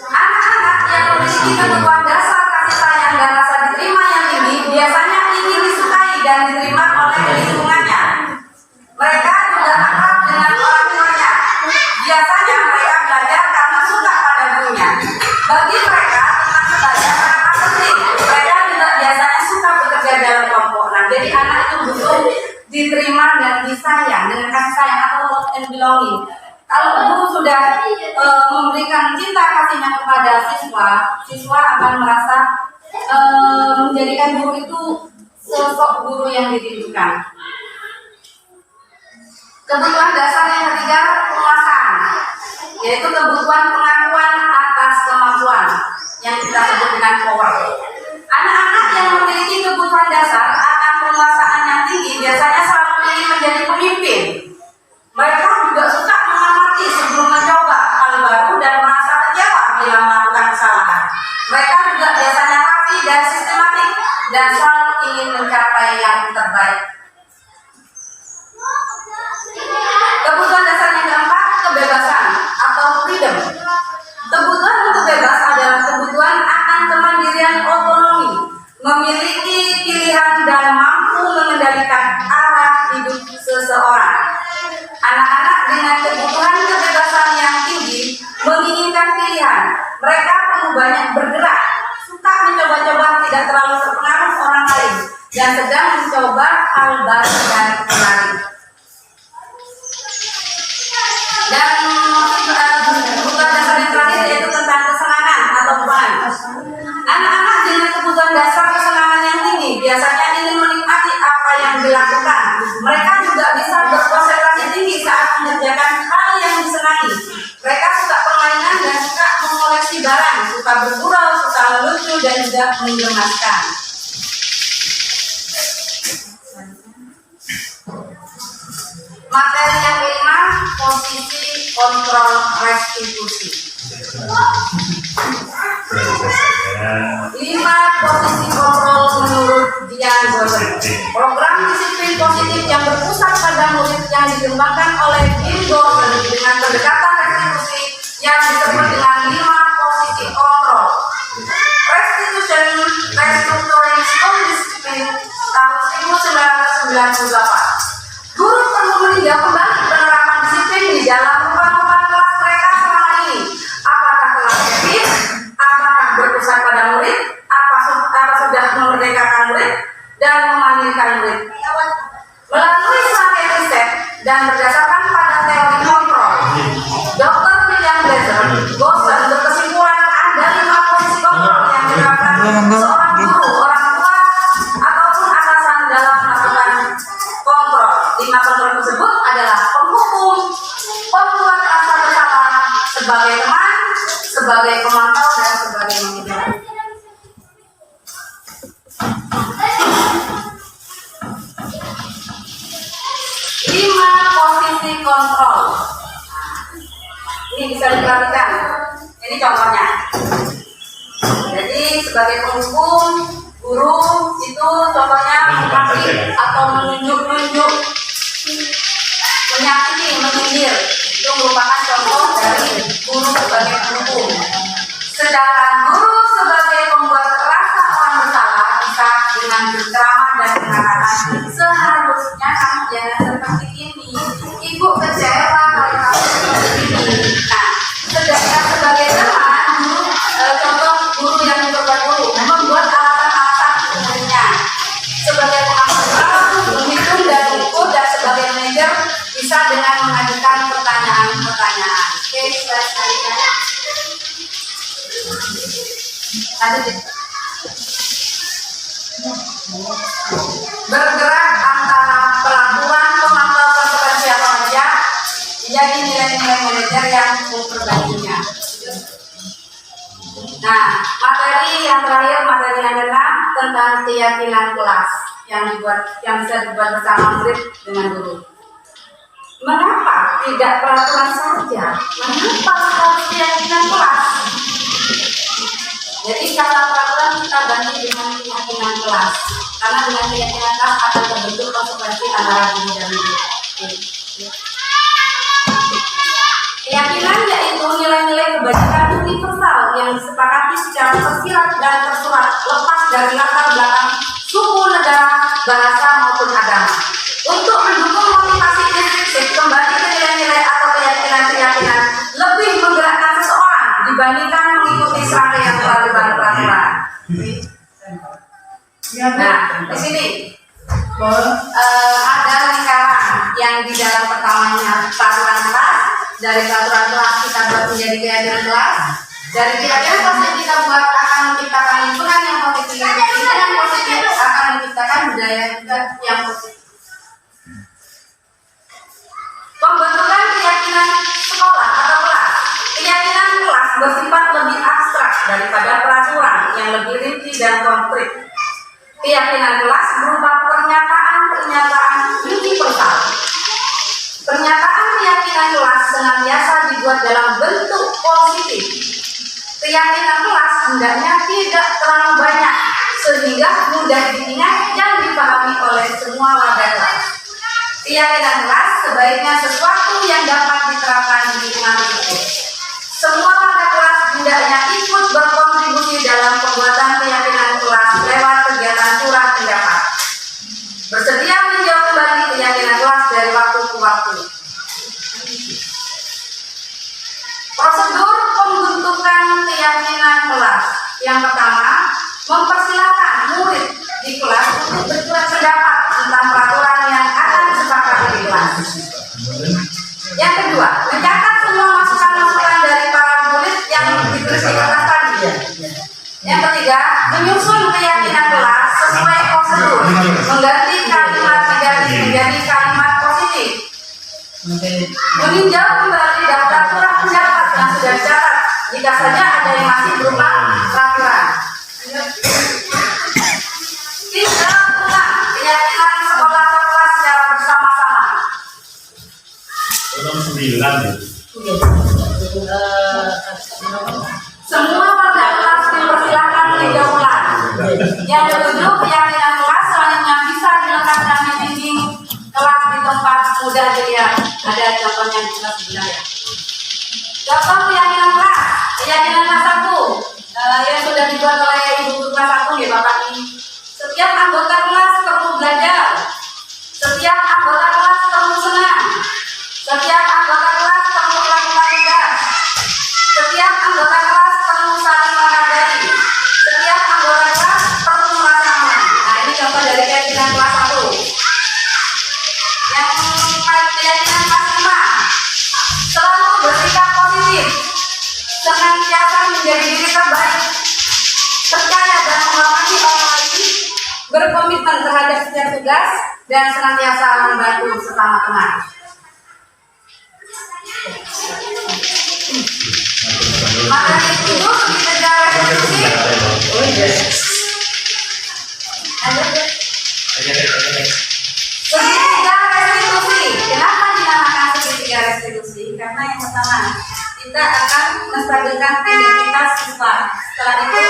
Anak-anak yang memiliki kebutuhan dasar kasih sayang dan rasa diterima yang tinggi biasanya ingin disukai dan diterima oleh lingkungannya. Mereka juga akrab dengan orang tuanya. Biasanya mereka belajar karena suka pada gurunya. Bagi mereka, teman sebaya sangat penting. Mereka juga biasanya suka bekerja dalam kelompok. Nah, jadi anak itu butuh diterima dan disayang dengan kasih sayang atau love and belonging. Kalau guru sudah memberikan cinta kasihnya kepada siswa, siswa akan merasa menjadikan guru itu sosok guru yang dirindukan. Kebutuhan dasar yang ketiga, penguasaan, yaitu kebutuhan pengakuan atas kemampuan yang kita sebut dengan power. Anak-anak yang memiliki kebutuhan dasar akan penguasaan yang tinggi biasanya selalu ingin menjadi pemimpin. Mereka juga suka mengamati sebelum mencoba hal baru dan merasa kecewa bila melakukan kesalahan. Mereka juga biasanya rapi dan sistematik dan selalu ingin mencapai yang terbaik. Kebutuhan dasar yang keempat, kebebasan atau freedom. Kebutuhan untuk bebas adalah kebutuhan akan kemandirian otonomi, memiliki pilihan dan mampu mengendalikan arah hidup seseorang. Anak-anak dengan kebutuhan kebebasan yang tinggi menginginkan pilihan. Mereka banyak bergerak, suka mencoba-coba, tidak terlalu terpengaruh orang lain, dan sedang mencoba hal baru dan menarik. Dan kebutuhan dasar yang terakhir yaitu tentang kesenangan atau fun. Anak-anak dengan kebutuhan dasar kesenangan yang tinggi biasanya ingin menikmati apa yang dilakukan. Mereka juga bisa berkonsentrasi tinggi saat mengerjakan hal yang disenangi. Mereka suka permainan dan suka mengoleksi barang, suka bergurau, suka lucu, dan juga menggemaskan. Materi yang kelima, posisi kontrol restitusi. 5 posisi kontrol menurut Dian Goldberg. Program disiplin positif yang berpusat pada murid yang dikembangkan oleh Dian Goldberg dengan pendekatan restitusi yang disebut dengan 5 posisi kontrol. Restitution, Restructuring School Discipline tahun 1998. Guru perlu meninjau kembali penerapan disiplin di dalam ruang-ruang kelas mereka selama ini. Apakah telah efektif? Apakah berpusat pada murid? Apa sudah memerdekakan murid dan memandirikan murid? Melalui serangkaian riset dan berdasarkan pada teori kontrol, Dr. William Blazer Gosen berkesimpulan ada 5 posisi kontrol yang diterapkan seorang guru, orang tua, ataupun atasan dalam melakukan kontrol. 5 kontrol tersebut adalah penghukum, pembuat rasa bersalah, sebagai teman, sebagai pemantau, dan sebagai manajer. Lima posisi kontrol. Ini bisa diperhatikan. Ini contohnya. Jadi sebagai penghukum, guru itu contohnya mengkasih atau menunjuk-nunjuk, menyakiti, menyindir. Itu merupakan contoh dari guru sebagai penghukum. Sedangkan guru sebagai pembuat rasa orang bersalah bisa dengan berceramah dan mengatakan, seharusnya kamu jangan seperti ini. Ibu kecewa kalau kamu seperti ini. Nah, sedangkan sebagai teman, contoh guru yang membuat guru membuat alasan-alasan umumnya. Sebagai pengamal, menghitung dan ukur, dan sebagai manajer bisa dengan mengajukan pertanyaan-pertanyaan. Oke, slide selanjutnya. Lanjut. Bergerak antara pelabuhan pemantau konsekuensi atau kerja menjadi nilai-nilai manajer yang memperbaikinya. Nah, materi yang terakhir, materi yang keenam tentang keyakinan kelas yang bisa dibuat bersama murid dengan guru. Mengapa tidak peraturan saja? Mengapa harus keyakinan kelas? Jadi kata peraturan kita ganti dengan keyakinan kelas, karena dengan keyakinan kelas akan terbentuk konsekuensi antara guru dan murid. Keyakinan yaitu nilai-nilai kebajikan universal yang disepakati secara tersirat dan tersurat, lepas dari latar belakang suku, negara, bahasa maupun agama. Untuk mendukung motivasi intrinsik kembali ke nilai-nilai atau keyakinan-keyakinan lebih menggerakkan seseorang dibandingkan mengikuti serangkaian peraturan. Nah, di sini ada lingkaran yang di dalam pertamanya peraturan kelas. Dari peraturan kelas kita buat menjadi keyakinan kelas. Dari keyakinan kelas yang kita buat akan menciptakan lingkungan yang positif. Lingkungan positif akan menciptakan budaya yang positif. Pembentukan keyakinan sekolah atau kelas. Keyakinan kelas bersifat lebih abstrak daripada peraturan yang lebih rinci dan konkret. Keyakinan kelas berupa pernyataan-pernyataan universal. Pernyataan keyakinan kelas senantiasa dibuat dalam bentuk positif. Keyakinan kelas hendaknya tidak terlalu banyak sehingga mudah diingat dan dipahami oleh semua warga kelas. Keyakinan kelas sebaiknya sesuatu yang dapat diterapkan di lingkungan tersebut. Semua warga kelas hendaknya ikut berkontribusi dalam pembuatan keyakinan kelas lewat kegiatan curah pendapat. Bersedia menjawab kembali keyakinan kelas dari waktu ke waktu. Prosedur pembentukan keyakinan kelas. Yang pertama, mempersilahkan murid di kelas untuk bersurat pendapat tentang peraturan yang akan disepakati di kelas. Yang kedua, mencatat semua masukan-masukan dari para murid yang ditulis di kertas tadi. Yang ketiga, menyusun keyakinan kelas sesuai prosedur, mengganti kalimat negatif menjadi kalimat positif, meninjau kembali daftar surat pendapat yang sudah dicatat jika saja ada yang masih berupa peraturan. Tiga, keyakinan sekolah atau kelas secara bersama-sama. Semua warga kelas dipersilakan meninjau kelas. Yang ketujuh, keyakinan kelas selanjutnya bisa dilengkapi di dinding kelas di tempat mudah dilihat. Ada contohnya di kelas sebelah ya. Contoh keyakinan kelas. Keyakinan kelas 1 yang sudah dibuat oleh ibu guru kelas 1 ya Bapak ini. Setiap anggota kelas perlu belajar. Setiap anggota kelas perlu senang. Setiap anggota kelas perlu melakukan tugas. Setiap anggota kelas perlu saling menghargai. Setiap anggota kelas perlu merasa aman. Nah, ini contoh dari keyakinan kelas 1. Yang keyakinan kelas 5. Selalu bersikap positif. Senantiasa menjadi diri terbaik. Percaya dan menghormati orang lain. Berkomitmen terhadap setiap tugas dan senantiasa membantu sesama teman. Materi itu segitiga restitusi. Segitiga restitusi. Kenapa dinamakan segitiga restitusi? Karena yang pertama, kita akan menstabilkan identitas siswa. Setelah itu,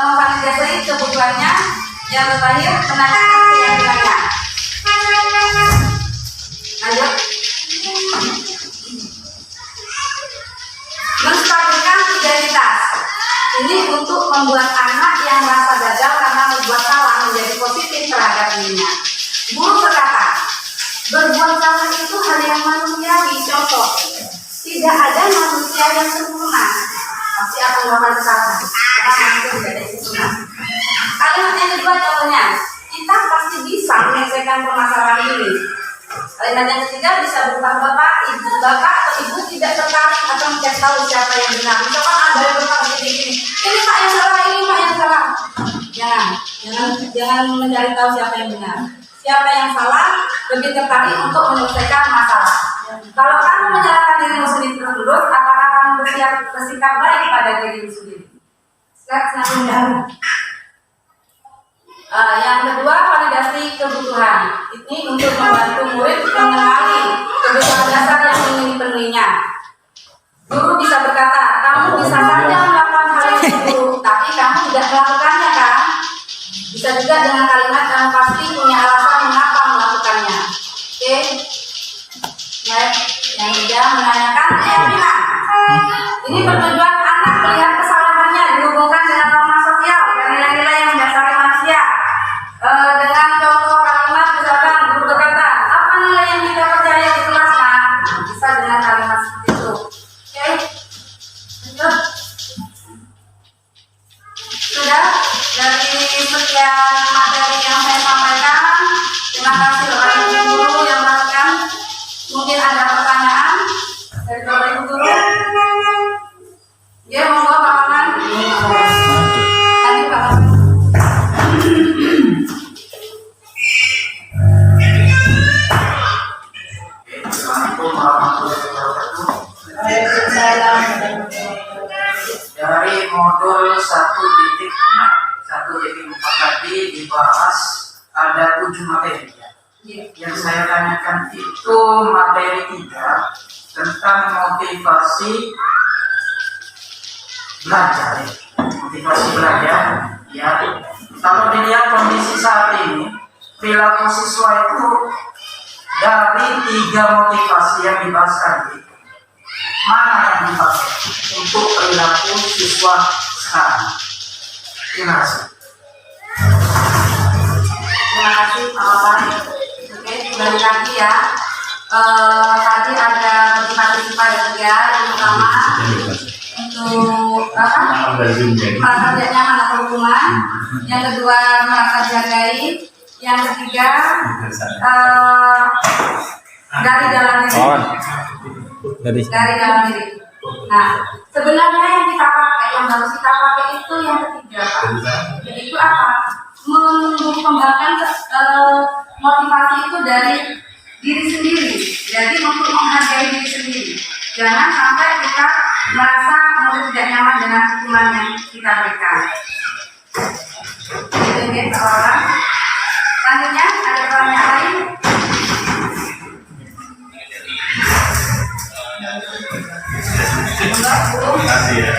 memvalidasi kebutuhannya. Yang terakhir, menanyakan keyakinannya. Lanjut. Menstabilkan identitas. Ini untuk membuat anak yang merasa gagal karena membuat salah menjadi positif terhadap dirinya. Guru berkata, berbuat salah itu hal yang manusiawi. Contoh, tidak ada manusia yang sempurna. Pasti akan melakukan kesalahan. Karena manusia tidak ada yang sempurna. Kalimat yang kedua contohnya, kita pasti bisa menyelesaikan permasalahan ini. Kalimat yang ketiga bisa berupa bapak atau ibu tidak tertarik atau mencari tahu siapa yang benar. Misalkan ada yang berkata begini, ini pak yang salah, ini pak yang salah. Jangan mencari tahu siapa yang benar. Siapa yang salah lebih tertarik untuk menyelesaikan masalah. Kalau kamu menyalahkan dirimu sendiri terus, apakah kamu bersikap baik pada dirimu sendiri? Selanjutnya. Yang kedua, validasi kebutuhan. Ini untuk membantu murid mengenali kebutuhan dasar yang ingin dipenuhinya. Guru bisa berkata, kamu bisa saja melakukan hal ini guru, tapi kamu tidak melakukannya kan? Bisa juga dengan kalimat yang pasti punya alasan mengapa melakukannya. Oke. Yang ketiga, menanyakan keyakinan. Ini bertujuan anak melihat kesalahannya dihubungkan dengan norma sosial dan nilai-nilai yang mendasari manusia. Dengan contoh kalimat misalkan guru berkata, apa nilai yang kita percaya di kelas kan? Bisa dengan kalimat seperti itu. Oke. Sudah dari sekian materi yang saya sampaikan. Terima kasih Bapak Ibu guru yang melakukan. Mungkin ada pertanyaan dari Bapak Ibu guru. Ya, monggo Pak Maman. Tadi Pak Maman. Assalamualaikum warahmatullahi wabarakatuh. Dari modul 1.1.4 tadi dibahas ada 7 materi. Yang saya tanyakan itu materi 3 tentang motivasi belajar. Motivasi belajar, ya. Kalau dilihat kondisi saat ini, perilaku siswa itu dari 3 motivasi yang dibahas tadi, mana yang dipakai untuk perilaku siswa sekarang? Terima kasih. Terima kasih Pak Wawan. Oke, kembali lagi ya. Tadi ada motivasi siswa ada 3. Yang pertama untuk merasa tidak nyaman atau hukuman. Yang kedua merasa dihargai. Yang ketiga dari dalam diri. Dari dalam diri. Nah, sebenarnya yang kita pakai, yang harus kita pakai itu yang ketiga, Pak. Yaitu apa? Mengembangkan motivasi itu dari diri sendiri. Jadi untuk menghargai diri sendiri. Jangan sampai kita merasa tidak nyaman dengan hukuman yang kita berikan. Jadi orang. Selanjutnya ada pertanyaan lain. Terima kasih ya.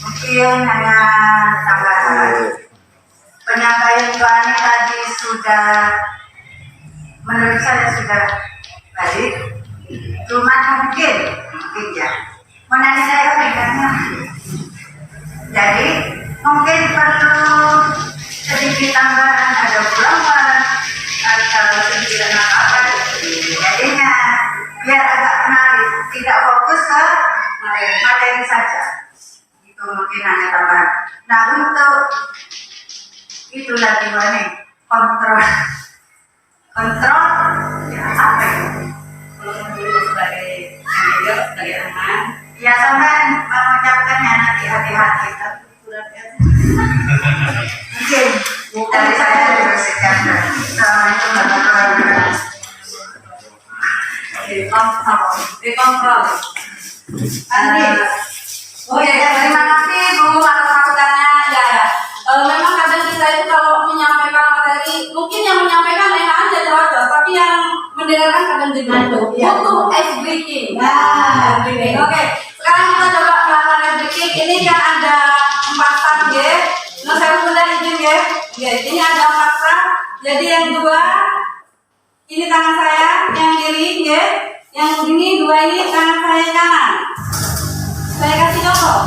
Mungkin hanya tambahan. Penyampaian Tuhan tadi sudah, menurut saya sudah baik. Cuma mungkin ya. Menanya saya berikannya. Jadi mungkin perlu sedikit tambahan, ada ulangan atau sedikit apa. Jadinya biar agak menarik, tidak fokus ke materi saja. Itu mungkin hanya tambahan. Nah untuk itu lagi nih kontrol ya apa itu? Sebagai manajer, sebagai teman. Ya sampai mengucapkannya nanti hati-hati. Mungkin dari saya dibersihkan. Assalamualaikum warahmatullahi wabarakatuh. Dikontrol. Andi. Oke, terima kasih Bu atas masukannya. Ya. Memang kadang kita itu kalau menyampaikan materi, mungkin yang menyampaikan enak aja terus, tapi yang mendengarkan kadang dibantu. Butuh ice breaking. Nah, gini. Oke, sekarang kita coba melakukan ice breaking. Ini kan ada 4 tab ya. Nah, saya sudah izin ya. Ini ada 4 tab. Jadi yang 2 ini tangan saya, yang kiri ya. Yang ini 2 ini tangan saya kanan. Saya kasih contoh.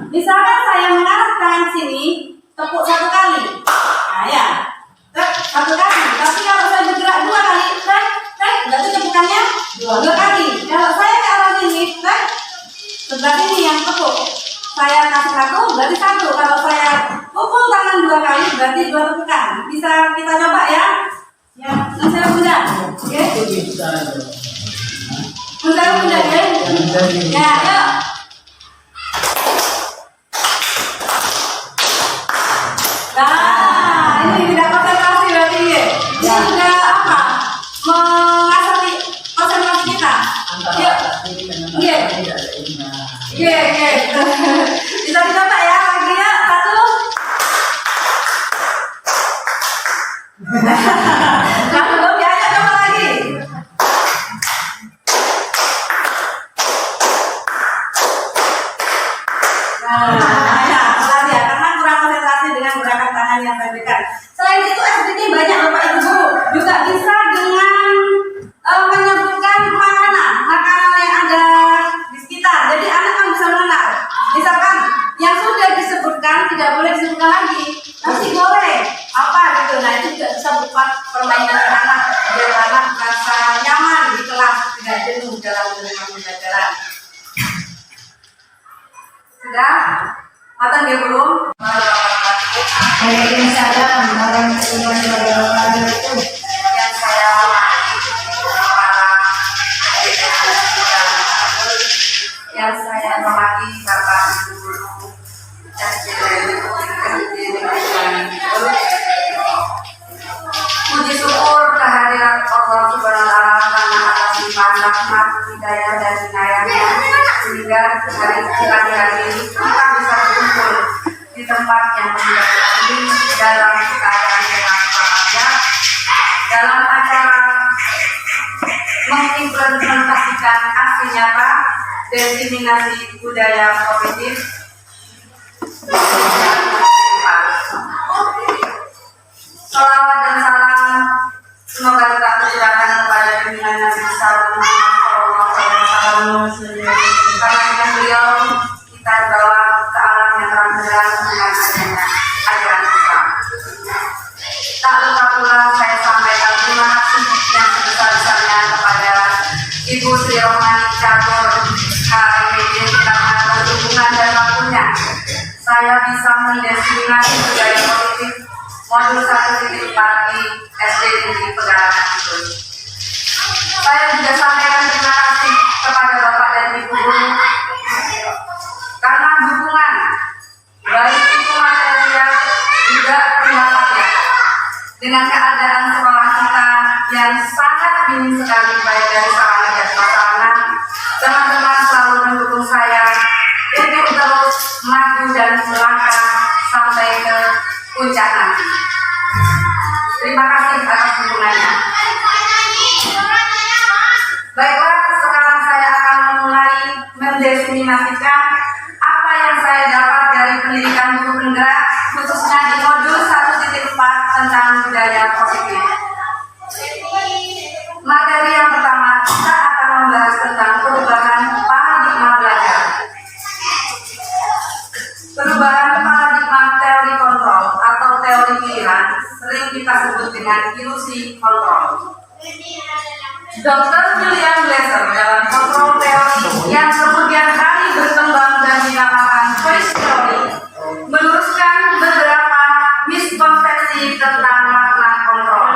Misalkan saya mengarah tangan sini, tepuk 1 kali. Nah ya, 1 kali. Tapi kalau saya bergerak 2 kali, berarti tepukannya 2 kali. Kalau saya ke arah sini, sebelah sini yang tepuk. Saya kasih 1, berarti 1. Kalau saya pukul tangan 2 kali, berarti 2 tepukan. Bisa kita coba ya? Ya, saya bunda. Oke? Bunda ya? Ya, yuk. Nah, ini tidak konsentrasi berarti ya. Ini sudah apa? Mengasah konsentrasi kita. Yuk. Iya. Iya. Bisa dicoba ya lagi ya. 1. Nah, belum ya, ayo coba lagi. Nah, ya, karena kurang konsentrasi dengan gerakan tangan yang saya berikan. Selain itu, SDG banyak Bapak Ibu Guru juga bisa dengan menyebutkan makanan yang ada di sekitar. Jadi anak kan bisa mengenal. Misalkan yang sudah disebutkan tidak boleh disebutkan lagi. Nasi goreng apa gitu. Nah itu juga bisa berupa permainan anak biar anak merasa nyaman di kelas, tidak jenuh dalam menerima pembelajaran. Sudah? Matang ya belum? Waalaikumsalam warahmatullahi wabarakatuh. Yang saya hormati Bapak Ibu Guru dan puji syukur kehadiran Allah Subhanahu wa Ta'ala karena atas limpahan rahmat, hidayah dan inayahnya sehingga hari ini kita bisa berkumpul di tempat yang mulia ini dalam keadaan yang bahagia dalam acara mengimplementasikan aksi nyata diseminasi budaya positif. Salawat dan salam semoga tetap tercurahkan kepada junjungan Nabi besar Muhammad SAW. Karena dengan beliau kita dibawa ke alam yang terang benderang dengan adanya ajaran Islam. yang sebesar-besarnya kepada Ibu Sri Rohmani Catur HMPD karena dukungan dan waktunya saya bisa mendefinasi budaya positif modul 1.4 di SD Negeri Pegalangan itu. Saya juga sampaikan terima kasih kepada Bapak dan Ibu Guru karena dukungan baik itu material juga perlakuan dengan keadaan sekolah kita yang sangat minim sekali baik dari sarana dan prasarana. Teman-teman selalu mendukung saya untuk terus maju dan melangkah sampai ke puncak nanti. Terima kasih atas dukungannya. Baiklah, sekarang saya akan memulai mendefinisikan apa yang saya dapat dari pendidikan guru penggerak, khususnya di modul 1.4 tentang budaya positif. Materi yang pertama, kita akan membahas tentang perubahan paradigma belajar. Perubahan paradigma teori kontrol atau teori pilihan sering kita sebut dengan ilusi kontrol. Dr. Julian Glasser dalam kontrol teori yang kemudian hari berkembang dan dinamakan choice theory meluruskan beberapa miskonsepsi tentang makna kontrol.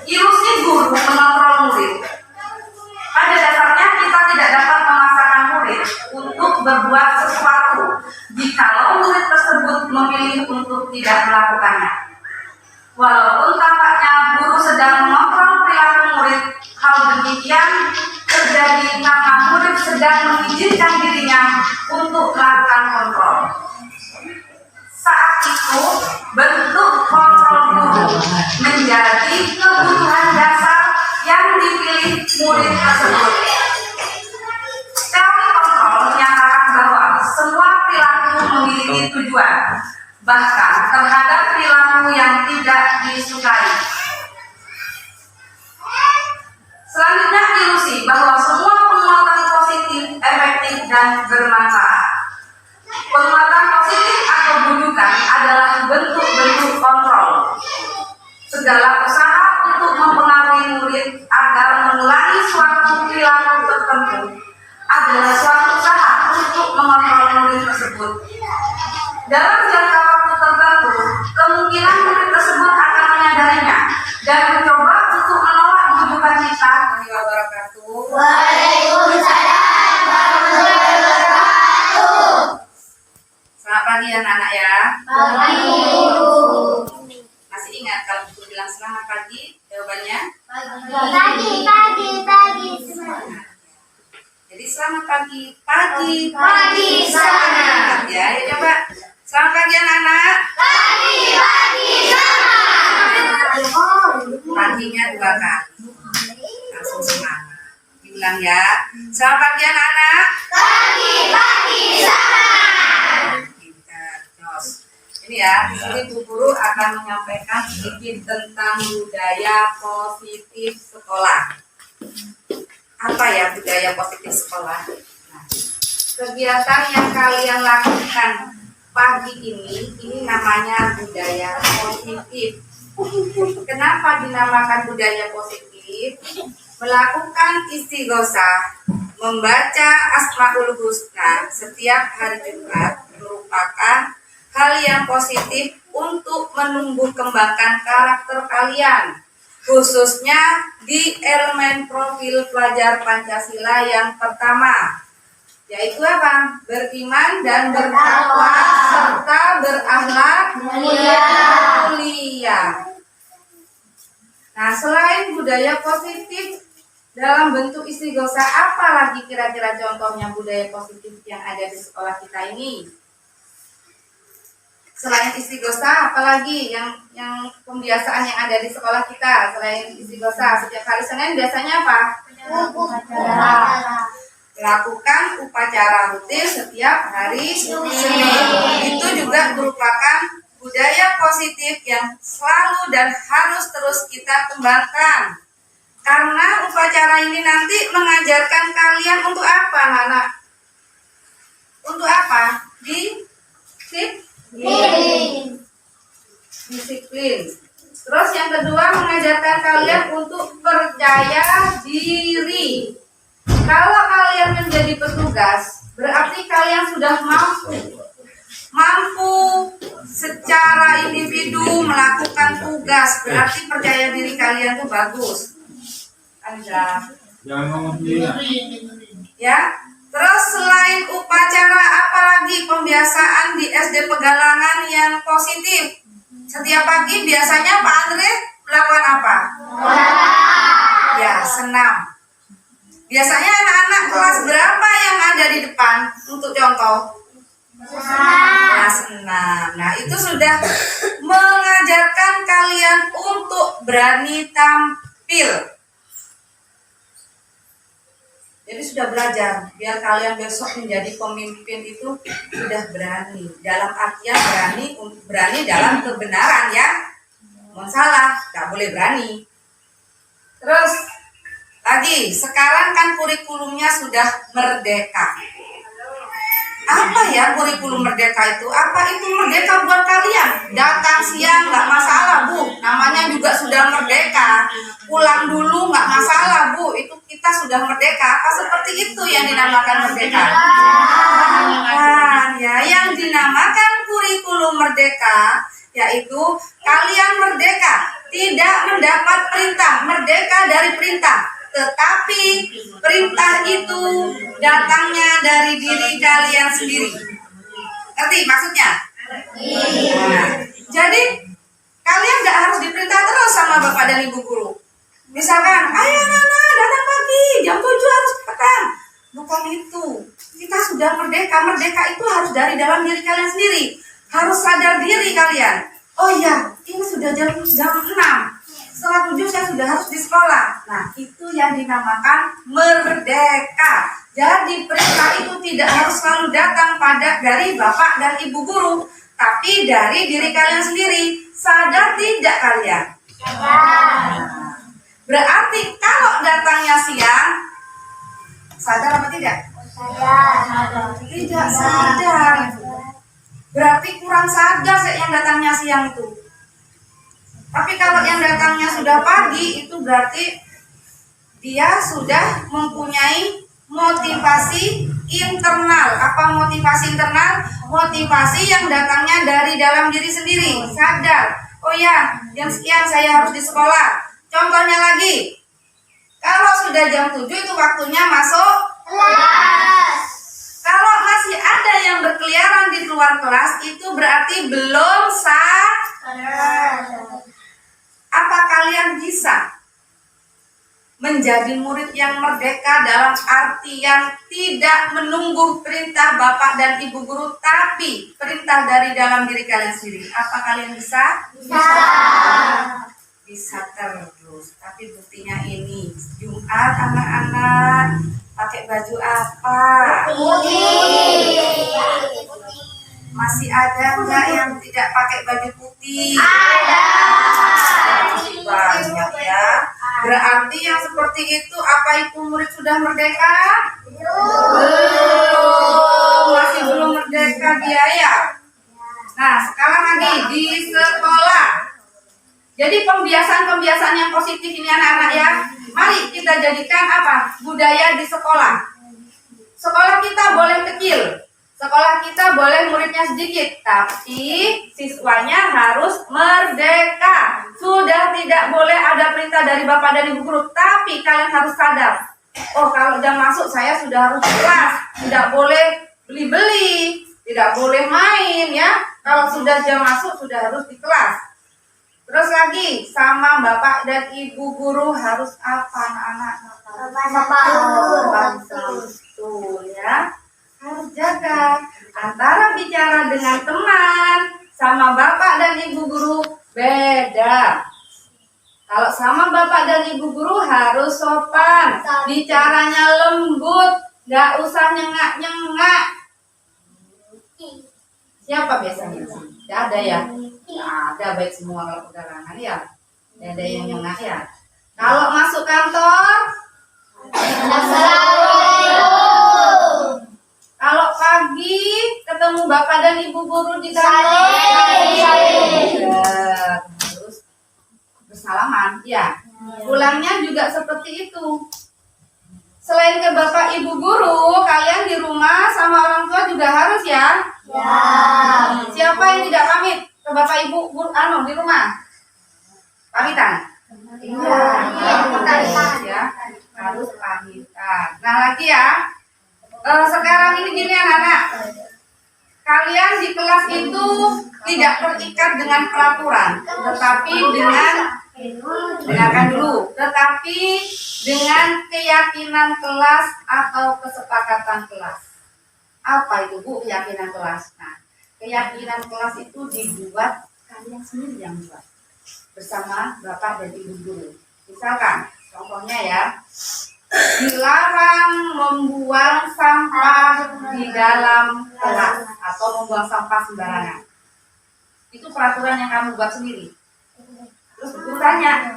Ilusi guru mengontrol murid. Pada dasarnya kita tidak dapat memaksakan murid untuk berbuat sesuatu jikalau murid tersebut memilih untuk tidak melakukannya. Walaupun tampaknya guru sedang mengontrol perilaku murid, hal demikian terjadi karena murid sedang mengizinkan dirinya untuk melakukan kontrol. Saat itu, bentuk kontrol guru menjadi kebutuhan dasar yang dipilih murid tersebut. Teori kontrol menyatakan bahwa semua perilaku memiliki tujuan, bahkan terhadap perilaku yang tidak disukai. Selanjutnya ilusi bahwa semua penguatan positif, efektif, dan bermanfaat. Penguatan positif atau bujukan adalah bentuk-bentuk kontrol. Segala usaha untuk mempengaruhi murid agar mengulangi suatu perilaku tertentu adalah suatu usaha untuk mengontrol murid tersebut. Dalam jangka waktu tertentu, kemungkinan murid tersebut akan menyadarinya dan mencoba untuk menolak bujukan kita. Waalaikumsalam warahmatullahi wabarakatuh. Selamat pagi anak-anak ya. Pagi. Masih ingat kalau aku bilang selamat pagi, jawabannya? Pagi semangat. Jadi selamat pagi, pagi, Pagi semangat. Ya, ayo coba. Selamat pagi anak-anak. Pagi semangat. Paginya 2 kali. Langsung semangat. Diulang ya. Selamat pagi anak-anak. Pagi semangat. Pintar, Jos. Ini ya, di sini Bu Guru akan menyampaikan sedikit tentang budaya positif sekolah. Apa ya budaya positif sekolah? Nah, kegiatan yang kalian lakukan pagi ini namanya budaya positif. Kenapa dinamakan budaya positif? Melakukan istighosah, membaca Asmaul Husna setiap hari Jumat merupakan hal yang positif untuk menumbuh kembangkan karakter kalian, khususnya di elemen profil pelajar Pancasila yang pertama, yaitu apa? Beriman dan bertakwa serta berakhlak mulia. Nah, selain budaya positif dalam bentuk istighosah, apa lagi kira-kira contohnya budaya positif yang ada di sekolah kita ini? Selain istighosah, apalagi yang pembiasaan yang ada di sekolah kita selain istighosah? Setiap hari Senin biasanya apa? Melakukan upacara rutin setiap hari Senin. Itu juga merupakan budaya positif yang selalu dan harus terus kita kembangkan. Karena upacara ini nanti mengajarkan kalian untuk apa, anak-anak? Untuk apa? Disiplin. Terus yang kedua, mengajarkan kalian untuk percaya diri. Kalau kalian menjadi petugas, berarti kalian sudah mampu secara individu melakukan tugas. Berarti percaya diri kalian tuh bagus. Anda. Jangan ngomong sendiri. Ya. Terus selain upacara, apalagi pembiasaan di SD Pegalangan yang positif? Setiap pagi biasanya Pak Andre melakukan apa? Ya, senam. Biasanya anak-anak kelas berapa yang ada di depan untuk contoh? Ya, senam. Nah, itu sudah mengajarkan kalian untuk berani tampil. Jadi sudah belajar, biar kalian besok menjadi pemimpin itu sudah berani. Dalam artian berani dalam kebenaran ya. Mau salah, nggak boleh berani. Terus lagi, sekarang kan kurikulumnya sudah merdeka. Apa ya kurikulum merdeka itu? Apa itu merdeka buat kalian? Datang siang nggak masalah Bu, namanya juga sudah merdeka. Pulang dulu nggak masalah Bu, itu kita sudah merdeka. Apa seperti itu yang dinamakan merdeka? Nah, ya, yang dinamakan kurikulum merdeka yaitu kalian merdeka, tidak mendapat perintah, merdeka dari perintah. Tetapi perintah itu datangnya dari diri kalian sendiri. Ngerti maksudnya? Nah, jadi kalian nggak harus diperintah terus sama bapak dan ibu guru. Misalkan, ayo anak-anak datang pagi, jam 7 harus datang. Bukan itu. Kita sudah merdeka. Merdeka itu harus dari dalam diri kalian sendiri. Harus sadar diri kalian. Oh iya, ini sudah jam 6. Setelah 7 saya sudah harus di sekolah. Nah, itu yang dinamakan merdeka. Jadi perintah itu tidak harus selalu datang dari bapak dan ibu guru, tapi dari diri kalian sendiri. Sadar tidak kalian? Berarti kalau datangnya siang, sadar apa tidak? Tidak sadar. Berarti kurang sadar yang datangnya siang itu. Tapi kalau yang datangnya sudah pagi, itu berarti dia sudah mempunyai motivasi internal. Apa motivasi internal? Motivasi yang datangnya dari dalam diri sendiri. Sadar, oh ya, jam sekian saya harus di sekolah. Contohnya lagi, kalau sudah jam 7 itu waktunya masuk kelas. Kalau masih ada yang berkeliaran di luar kelas, itu berarti belum sadar. Apa kalian bisa menjadi murid yang merdeka dalam artian tidak menunggu perintah bapak dan ibu guru, tapi perintah dari dalam diri kalian sendiri? Apa kalian bisa? Bisa terus. Tapi buktinya ini, Jumat anak-anak pakai baju apa? Masih ada nggak yang tidak pakai baju putih? Ada. Banyak ya. Berarti yang seperti itu, apa itu murid sudah merdeka? Belum. Masih belum merdeka dia ya. Nah, sekarang lagi di sekolah. Jadi pembiasaan-pembiasaan yang positif ini anak-anak ya. Mari kita jadikan apa? Budaya di sekolah. Sekolah kita boleh kecil. Sekolah kita boleh muridnya sedikit, tapi siswanya harus merdeka. Sudah tidak boleh ada perintah dari bapak dan ibu guru, tapi kalian harus sadar. Oh, kalau jam masuk saya sudah harus di kelas, tidak boleh beli-beli, tidak boleh main ya. Kalau sudah jam masuk sudah harus di kelas. Terus lagi, sama bapak dan ibu guru harus apa anak-anak? Betul ya. Harus jaga antara bicara dengan teman sama bapak dan ibu guru beda. Kalau sama bapak dan ibu guru harus sopan, bicaranya lembut, nggak usah nyengak-nyengak. Siapa biasanya? Tidak ada ya? Ada, baik semua kalau pegangan ya. Tidak ada yang nyengak ya. Kalau masuk kantor, kalau pagi ketemu bapak dan ibu guru di kantor, terus Ya, pulangnya juga seperti itu. Selain ke Bapak Ibu guru, kalian di rumah sama orang tua juga harus ya. Siapa yang tidak pamit ke Bapak Ibu guru di rumah? Pamitan? Ya, harus pamitan. Nah lagi ya, sekarang ini gini anak-anak, kalian di kelas itu tidak terikat dengan peraturan, tetapi dengarkan dulu, tetapi dengan keyakinan kelas atau kesepakatan kelas. Apa itu Bu keyakinan kelas? Nah, keyakinan kelas itu dibuat kalian sendiri yang buat bersama Bapak dan Ibu guru. Misalkan, contohnya ya, dilarang membuang sampah di dalam kelas atau membuang sampah sembarangan. Itu peraturan yang kamu buat sendiri. Terus guru tanya,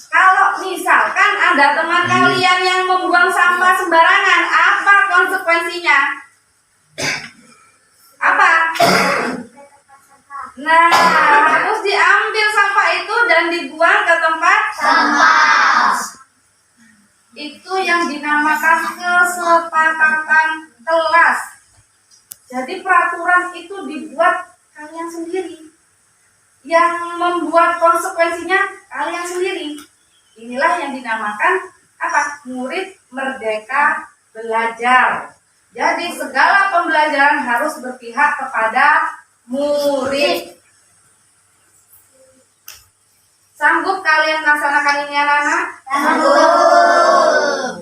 kalau misalkan ada teman kalian yang membuang sampah sembarangan, apa konsekuensinya? Apa? Nah, harus diambil sampah itu dan dibuang ke tempat sampah. Itu yang dinamakan kesepakatan kelas. Jadi peraturan itu dibuat kalian sendiri. Yang membuat konsekuensinya kalian sendiri. Inilah yang dinamakan apa? Murid merdeka belajar. Jadi segala pembelajaran harus berpihak kepada murid. Sanggup kalian melaksanakan ini anak-anak? Sanggup.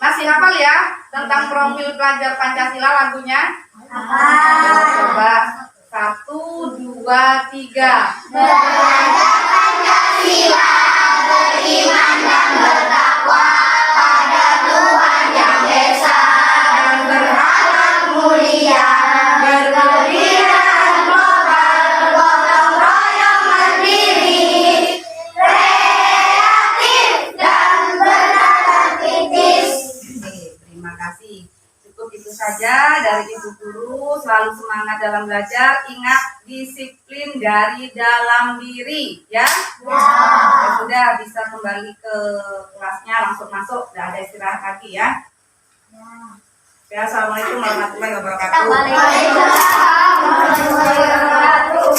Masih hafal ya tentang profil pelajar Pancasila lagunya? Hafal. Coba 1, 2, 3. Belajar Pancasila, beriman dan bertakwa pada Tuhan Yang Esa, dan berharap mulia, berkebudayaan global, gotong royong mandiri, kreatif dan bernada kritis. Terima kasih. Cukup itu saja dari Ibu Guru. Selalu semangat dalam belajar. Ingat disiplin dari dalam diri, ya. Ya sudah bisa kembali ke kelasnya, langsung masuk. Tidak ada istirahat lagi ya. Ya, assalamualaikum warahmatullahi wabarakatuh. Waalaikumsalam warahmatullahi wabarakatuh.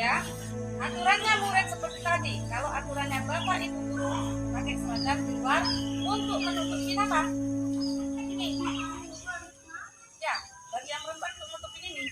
Ya, aturannya murid seperti tadi. Kalau aturannya Bapak Ibu guru belajar di luar untuk menutupin apa? Ini. Ya, bagian perempuan untuk menutupin ini.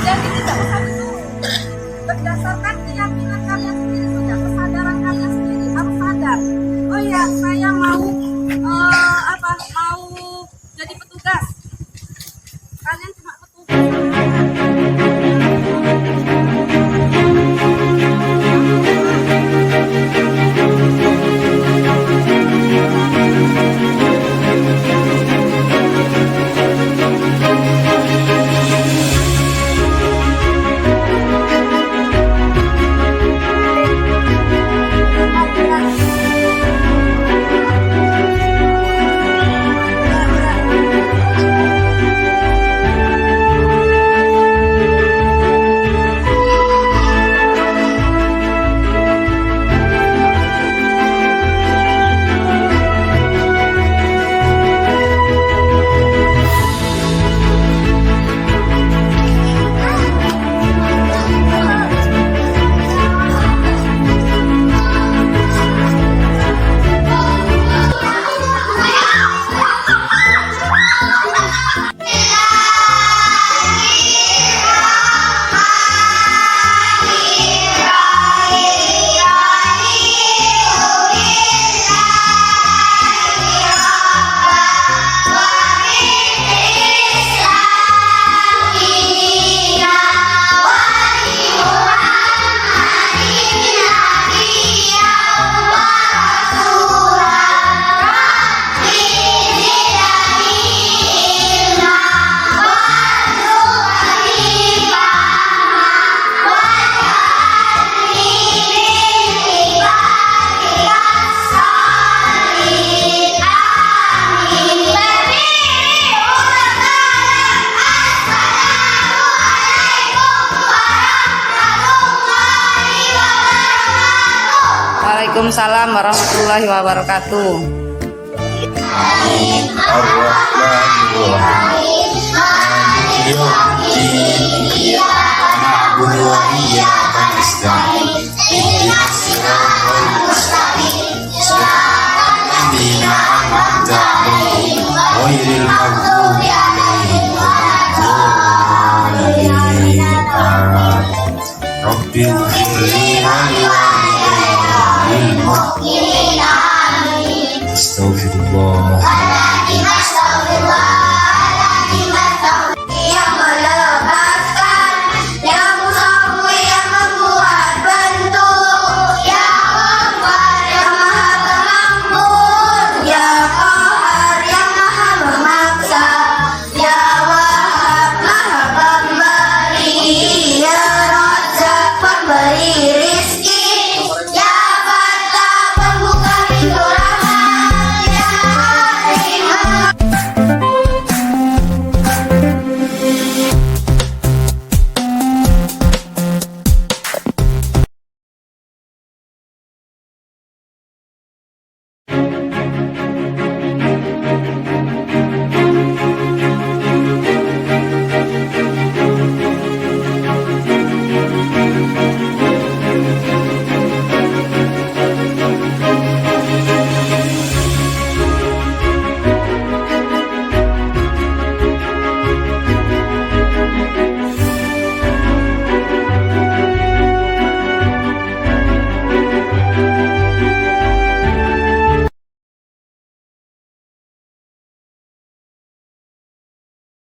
Jadi tidak usah disuruh. Berdasarkan keyakinan kalian sendiri sudah, kesadaran kalian sendiri harus sadar. Oh iya, saya mau mau jadi petugas. Kalian cuma petugas. Waalaikumsalam warahmatullahi wabarakatuh. Ar-Rahmanir Rahim. Maliki yaumiddin.